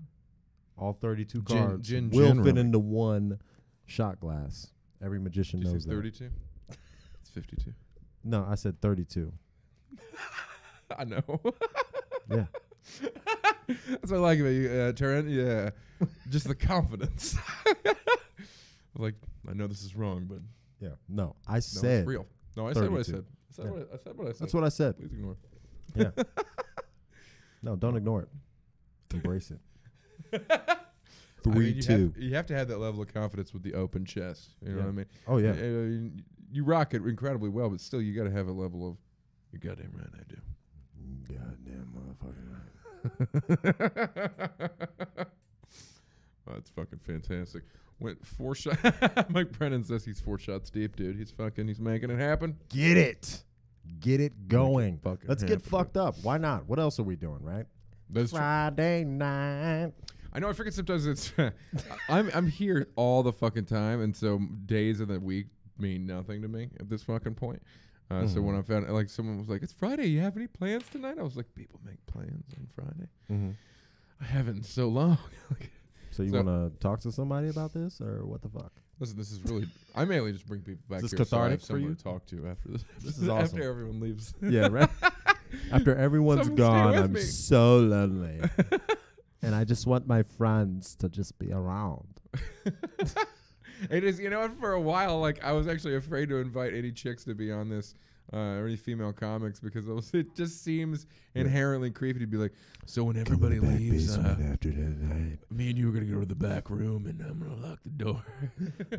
Speaker 2: All 32
Speaker 1: Gin-
Speaker 2: cards
Speaker 1: gin
Speaker 2: will fit
Speaker 1: rummy.
Speaker 2: into one shot glass. Every magician
Speaker 1: Did you
Speaker 2: knows
Speaker 1: say
Speaker 2: that.
Speaker 1: 32? It's 52.
Speaker 2: No, I said 32.
Speaker 1: I know.
Speaker 2: Yeah.
Speaker 1: That's what I like about you, Turen. Yeah. Just the confidence. Like, I know this is wrong, but
Speaker 2: Yeah. No, I
Speaker 1: no,
Speaker 2: said.
Speaker 1: it's real. No, I said what I
Speaker 2: 32.
Speaker 1: said. I said what I said.
Speaker 2: That's what I said.
Speaker 1: Please ignore.
Speaker 2: Yeah. No, don't ignore it. Embrace it.
Speaker 1: I mean,
Speaker 2: 3-2.
Speaker 1: you have to have that level of confidence with the open chest. You know what I mean?
Speaker 2: Oh, yeah.
Speaker 1: You rock it incredibly well, but still, you got to have a level of. You're goddamn right, I do.
Speaker 2: Goddamn motherfucker.
Speaker 1: Oh, that's fucking fantastic. Went 4 shots. Mike Brennan says he's 4 shots deep, dude. He's making it happen.
Speaker 2: Get it. Get it going.
Speaker 1: fucking
Speaker 2: Let's get
Speaker 1: happen,
Speaker 2: fucked up. Why not? What else are we doing, right?
Speaker 1: That's true.
Speaker 2: Friday night.
Speaker 1: I know. I forget sometimes it's. I'm here all the fucking time, and so days of the week mean nothing to me at this fucking point. So when I found like someone was like, "It's Friday. You have any plans tonight?" I was like, "People make plans on Friday.
Speaker 2: Mm-hmm.
Speaker 1: I haven't in so long."
Speaker 2: So you want to talk to somebody about this, or what the fuck?
Speaker 1: Listen, this is really. I mainly just bring people back
Speaker 2: Is
Speaker 1: here
Speaker 2: this
Speaker 1: so I have
Speaker 2: cathartic for
Speaker 1: someone
Speaker 2: you?
Speaker 1: to talk to after this.
Speaker 2: This is awesome.
Speaker 1: After everyone leaves.
Speaker 2: Yeah, right. After everyone's
Speaker 1: Someone stay
Speaker 2: gone,
Speaker 1: with
Speaker 2: I'm
Speaker 1: me.
Speaker 2: so lonely, and I just want my friends to just be around.
Speaker 1: It is, for a while, like I was actually afraid to invite any chicks to be on this, or any female comics, because it just seems inherently creepy to be like, so when everybody leaves,
Speaker 2: after tonight,
Speaker 1: me and you are gonna go to the back room and I'm gonna lock the door.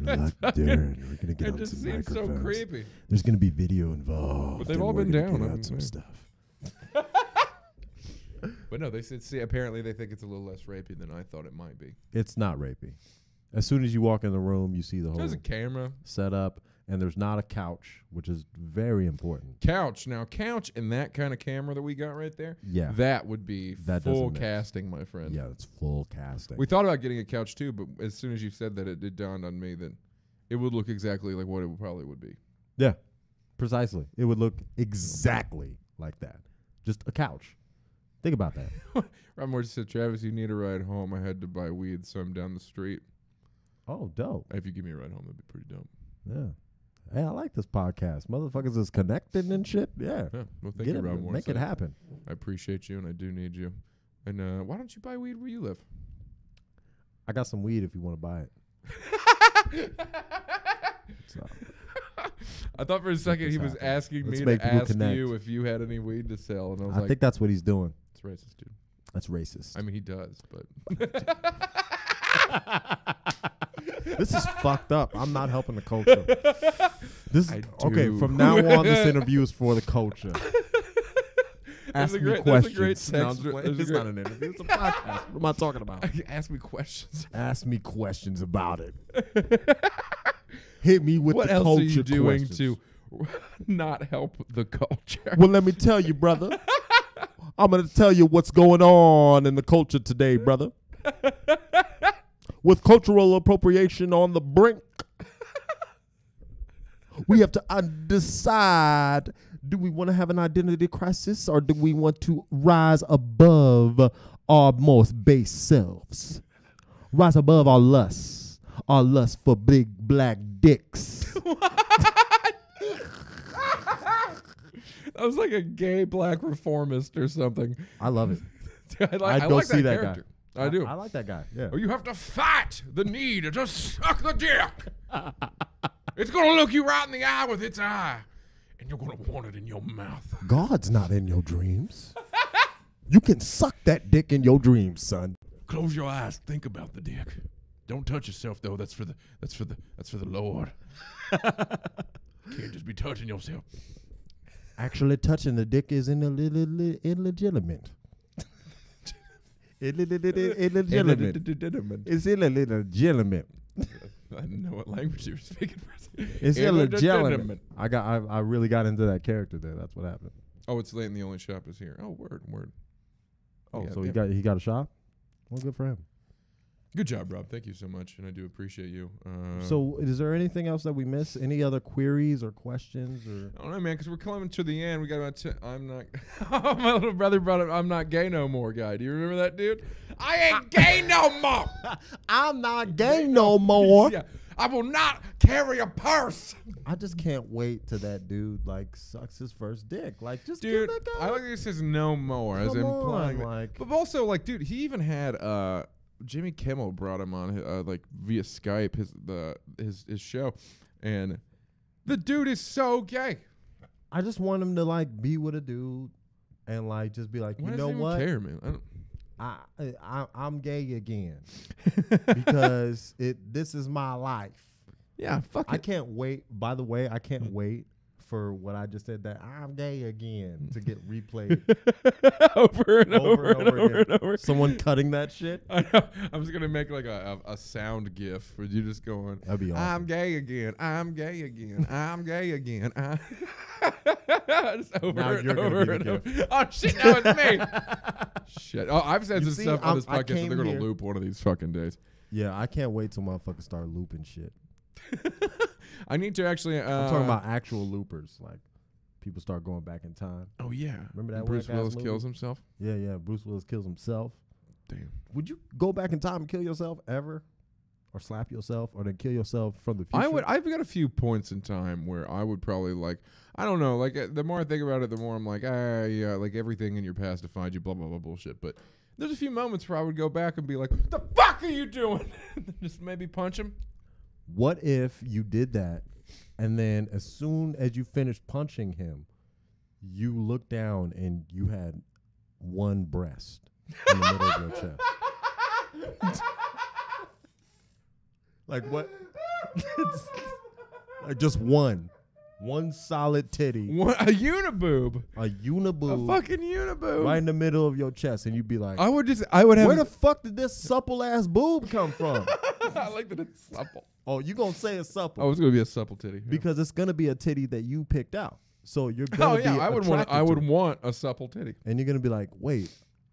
Speaker 2: lock the door, and we're gonna get
Speaker 1: It
Speaker 2: on
Speaker 1: just
Speaker 2: some
Speaker 1: seems so
Speaker 2: microphones.
Speaker 1: creepy.
Speaker 2: There's gonna be video involved.
Speaker 1: But they've
Speaker 2: and
Speaker 1: all
Speaker 2: we're
Speaker 1: been
Speaker 2: gonna
Speaker 1: down,
Speaker 2: get
Speaker 1: I
Speaker 2: out some
Speaker 1: mean,
Speaker 2: stuff.
Speaker 1: But no, they said, apparently they think it's a little less rapey than I thought it might be.
Speaker 2: It's not rapey. As soon as you walk in the room, you see the whole
Speaker 1: There's a camera.
Speaker 2: setup, and there's not a couch, which is very important.
Speaker 1: Couch and that kind of camera that we got right there.
Speaker 2: Yeah.
Speaker 1: That would be
Speaker 2: That
Speaker 1: full
Speaker 2: doesn't mix.
Speaker 1: casting, my friend.
Speaker 2: Yeah, it's full casting.
Speaker 1: We thought about getting a couch too, but as soon as you said that, it dawned on me that it would look exactly like what it probably would be.
Speaker 2: Yeah, precisely. It would look exactly like that. Just a couch. Think about that.
Speaker 1: Rob Moore just said, Travis, you need a ride home. I had to buy weed, so I'm down the street.
Speaker 2: Oh, dope.
Speaker 1: If you give me a ride home, that'd be pretty dope.
Speaker 2: Yeah. Hey, I like this podcast. Motherfuckers is connected and shit. Yeah.
Speaker 1: Yeah. Well, thank
Speaker 2: Get
Speaker 1: you,
Speaker 2: it,
Speaker 1: Rob Moore.
Speaker 2: make it happen.
Speaker 1: I appreciate you, and I do need you. And why don't you buy weed where you live?
Speaker 2: I got some weed if you want to buy it. So,
Speaker 1: I thought for a second
Speaker 2: this
Speaker 1: he was
Speaker 2: happen.
Speaker 1: asking
Speaker 2: Let's
Speaker 1: me
Speaker 2: make
Speaker 1: to
Speaker 2: people
Speaker 1: ask
Speaker 2: connect.
Speaker 1: you if you had any weed to sell, and I was
Speaker 2: I
Speaker 1: like,
Speaker 2: think that's what he's doing.
Speaker 1: it's racist, dude.
Speaker 2: That's racist.
Speaker 1: I mean, he does, but
Speaker 2: This is fucked up. I'm not helping the culture. This
Speaker 1: I
Speaker 2: is okay.
Speaker 1: do.
Speaker 2: From now on, this interview is for the culture. Ask me
Speaker 1: There's a
Speaker 2: questions.
Speaker 1: great
Speaker 2: No, I'm
Speaker 1: text-
Speaker 2: just playing.
Speaker 1: there's a
Speaker 2: It's
Speaker 1: great-
Speaker 2: not an interview. It's a podcast. What am I talking about?
Speaker 1: ask me questions.
Speaker 2: Ask me questions about it. Hit me with
Speaker 1: What
Speaker 2: the
Speaker 1: else
Speaker 2: culture
Speaker 1: are you doing
Speaker 2: questions.
Speaker 1: to not help the culture?
Speaker 2: Well, let me tell you, brother. I'm going to tell you what's going on in the culture today, brother. With cultural appropriation on the brink, we have to decide, do we want to have an identity crisis or do we want to rise above our most base selves? Rise above our lust for big black dicks.
Speaker 1: I was like a gay black reformist or something.
Speaker 2: I love it.
Speaker 1: I like
Speaker 2: I'd go see that
Speaker 1: character.
Speaker 2: guy.
Speaker 1: I do.
Speaker 2: I like that guy. Yeah.
Speaker 1: Oh, you have to fight the need to suck the dick. It's going to look you right in the eye with its eye. and you're gonna want it in your mouth.
Speaker 2: God's not in your dreams. You can suck that dick in your dreams, son.
Speaker 1: Close your eyes. Think about the dick. Don't touch yourself though. That's for the Lord. Can't just be touching yourself.
Speaker 2: Actually, touching the dick is illegitimate. Illegitimate. It's illegitimate.
Speaker 1: I didn't know what language you were speaking.
Speaker 2: It's illegitimate. I really got into that character there. That's what happened.
Speaker 1: Oh, it's late and the only shop is here. Oh, word.
Speaker 2: Oh,
Speaker 1: yeah,
Speaker 2: so
Speaker 1: yeah.
Speaker 2: he got a shop? Well, good for him.
Speaker 1: Good job, Rob. Thank you so much, and I do appreciate you.
Speaker 2: So, is there anything else that we missed? Any other queries or questions? Or
Speaker 1: I don't know, man, because we're coming to the end. We got about I'm not. My little brother brought up I'm not gay no more guy. Do you remember that, dude? I ain't gay no more.
Speaker 2: I'm not gay no more.
Speaker 1: Yeah, I will not carry a purse.
Speaker 2: I just can't wait till that dude like sucks his first dick. Like, just
Speaker 1: dude,
Speaker 2: give that guy.
Speaker 1: I like that he says no more, as implying,
Speaker 2: like,
Speaker 1: but also like, dude, he even had Jimmy Kimmel brought him on like via Skype his show, and the dude is so gay.
Speaker 2: I just want him to like be with a dude and like just be like,
Speaker 1: Why
Speaker 2: you know what?
Speaker 1: Care, man?
Speaker 2: I'm gay again because this is my life.
Speaker 1: Yeah, fuck it.
Speaker 2: I can't wait. By the way, I can't wait for what I just said, that I'm gay again, to get replayed
Speaker 1: over and over.
Speaker 2: Someone cutting that shit.
Speaker 1: I know. I'm just gonna make like a sound gif where you just going,
Speaker 2: that'd be awesome.
Speaker 1: I'm gay again. I'm gay again. I'm gay again. Just over
Speaker 2: now
Speaker 1: and over and over. Oh shit! Now it's me. Shit. Oh, I've said some stuff on this podcast that they're gonna loop one of these fucking days.
Speaker 2: Yeah, I can't wait till motherfuckers start looping shit.
Speaker 1: I need to actually.
Speaker 2: I'm talking about actual loopers, like people start going back in time.
Speaker 1: Oh yeah,
Speaker 2: remember that
Speaker 1: Bruce Willis kills himself?
Speaker 2: Yeah. Bruce Willis kills himself.
Speaker 1: Damn.
Speaker 2: Would you go back in time and kill yourself ever, or slap yourself, or then kill yourself from the future?
Speaker 1: I would. I've got a few points in time where I would probably like. I don't know. Like the more I think about it, the more I'm like, yeah, like everything in your past defines you. Blah blah blah bullshit. But there's a few moments where I would go back and be like, "What the fuck are you doing?" Just maybe punch him.
Speaker 2: What if you did that, and then as soon as you finished punching him, you looked down and you had one breast in the middle of your chest? Like what? Like just one solid titty.
Speaker 1: A uniboob.
Speaker 2: A uniboob.
Speaker 1: A fucking uniboob.
Speaker 2: Right in the middle of your chest, and you'd be like,
Speaker 1: I would have.
Speaker 2: Where the fuck did this supple ass boob come from?
Speaker 1: I like that it's supple.
Speaker 2: Oh, you gonna say it's supple?
Speaker 1: Oh, it's gonna be a supple titty. Yeah.
Speaker 2: Because it's gonna be a titty that you picked out. So you're gonna be
Speaker 1: I would want a supple titty.
Speaker 2: And you're gonna be like, wait,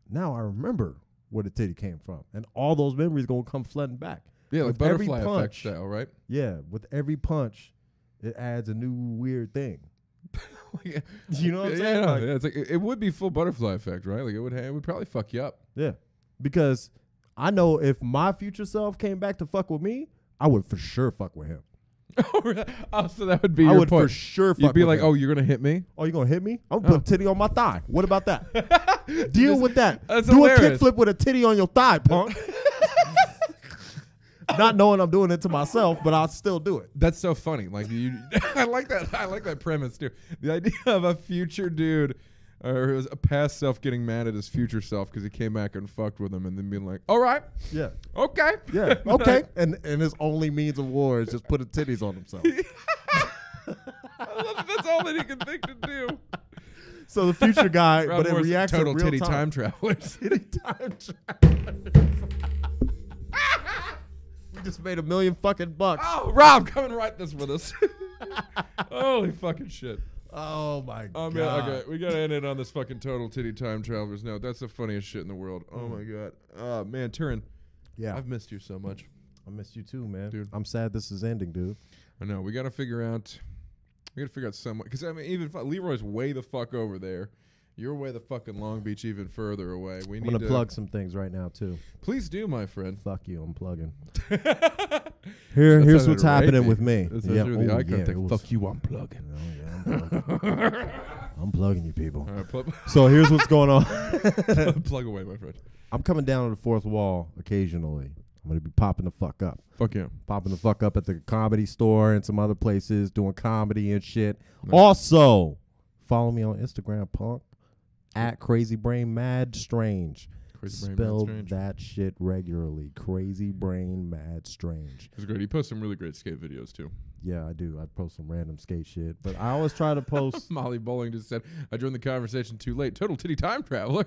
Speaker 2: now I remember where the titty came from, and all those memories gonna come flooding back.
Speaker 1: Yeah, like butterfly effect style, right?
Speaker 2: Yeah, with every punch, it adds a new weird thing. You know what I'm saying?
Speaker 1: Yeah, it's like it would be full butterfly effect, right? Like it would probably fuck you up.
Speaker 2: Yeah, because I know if my future self came back to fuck with me, I would for sure fuck with him.
Speaker 1: Oh, so that would be
Speaker 2: I
Speaker 1: your
Speaker 2: would
Speaker 1: point.
Speaker 2: for sure fuck
Speaker 1: You'd be
Speaker 2: with
Speaker 1: like,
Speaker 2: him.
Speaker 1: oh, you're going to hit me?
Speaker 2: Oh, you going to hit me? I'm going to put a titty on my thigh. What about that? Deal with that.
Speaker 1: That's
Speaker 2: Do
Speaker 1: hilarious.
Speaker 2: a kickflip with a titty on your thigh, punk. Not knowing I'm doing it to myself, but I'll still do it.
Speaker 1: That's so funny. Like I like that. I like that premise too. The idea of a future dude or a past self getting mad at his future self because he came back and fucked with him, and then being like, "All right,
Speaker 2: yeah,
Speaker 1: okay,
Speaker 2: yeah, okay," and his only means of war is just putting titties on himself.
Speaker 1: I love that. That's all that he can think to do.
Speaker 2: So the future guy,
Speaker 1: Rob
Speaker 2: but it reacts
Speaker 1: total
Speaker 2: in real
Speaker 1: titty
Speaker 2: time
Speaker 1: travelers.
Speaker 2: Titty time travelers. We just made $1 million fucking bucks.
Speaker 1: Oh, Rob, come and write this with us. Holy fucking shit.
Speaker 2: Oh my god.
Speaker 1: Man, okay, we gotta end it on this fucking total titty time travelers note. That's the funniest shit in the world. Oh my god. Man, Turen.
Speaker 2: Yeah.
Speaker 1: I've missed you so much.
Speaker 2: I missed you too, man.
Speaker 1: Dude.
Speaker 2: I'm sad this is ending, dude.
Speaker 1: I know. We gotta figure out some way. Because I mean, even Leroy's way the fuck over there. You're way the fucking Long Beach even further away.
Speaker 2: I'm gonna plug some things right now too.
Speaker 1: Please do, my friend.
Speaker 2: Fuck you, I'm plugging. Here's what's happening with me.
Speaker 1: Yeah, the eye contact. Fuck you, I'm plugging.
Speaker 2: Oh, yeah, I'm plugging. I'm plugging you people.
Speaker 1: All right,
Speaker 2: so here's what's going on.
Speaker 1: Plug away, my friend.
Speaker 2: I'm coming down to the fourth wall occasionally. I'm going to be popping the fuck up.
Speaker 1: Fuck yeah.
Speaker 2: Popping the fuck up at the Comedy Store and some other places doing comedy and shit.
Speaker 1: Nice.
Speaker 2: Also, follow me on Instagram, punk, at Crazy Brain Mad Strange. Spell that shit regularly. Crazy Brain Mad Strange.
Speaker 1: It's great. He posts some really great skate videos too.
Speaker 2: Yeah, I do. I post some random skate shit, but I always try to post.
Speaker 1: Molly Bowling just said, "I joined the conversation too late." Total titty time traveler.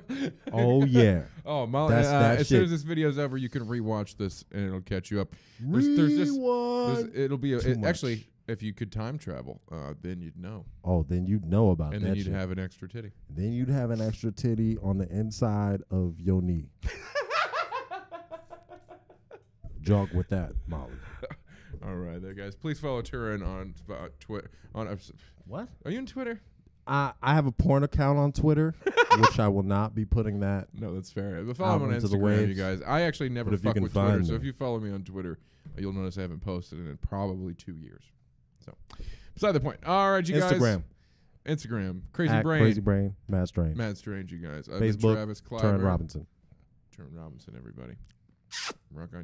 Speaker 2: Oh yeah.
Speaker 1: Oh, Molly. As soon as this video's over, you can rewatch this and it'll catch you up. It'll be actually. If you could time travel, then you'd know.
Speaker 2: Oh, then you'd know about that.
Speaker 1: And then you'd have an extra titty.
Speaker 2: Then you'd have an extra titty on the inside of your knee. Jog with that, Molly.
Speaker 1: All right, there, guys. Please follow Turen on Twitter.
Speaker 2: What?
Speaker 1: Are you on Twitter?
Speaker 2: I have a porn account on Twitter, which I will not be putting that.
Speaker 1: No, that's fair. But follow him on Instagram, you guys. I actually never fuck with Twitter, so if you follow me on Twitter, you'll notice I haven't posted in probably 2 years. So, beside the point. All right, you guys. Instagram. Crazy
Speaker 2: Brain. Mad Strange.
Speaker 1: Mad Strange, you guys.
Speaker 2: Facebook.
Speaker 1: Travis Clyburn.
Speaker 2: Turen Robinson.
Speaker 1: Turen Robinson, everybody. Rock on.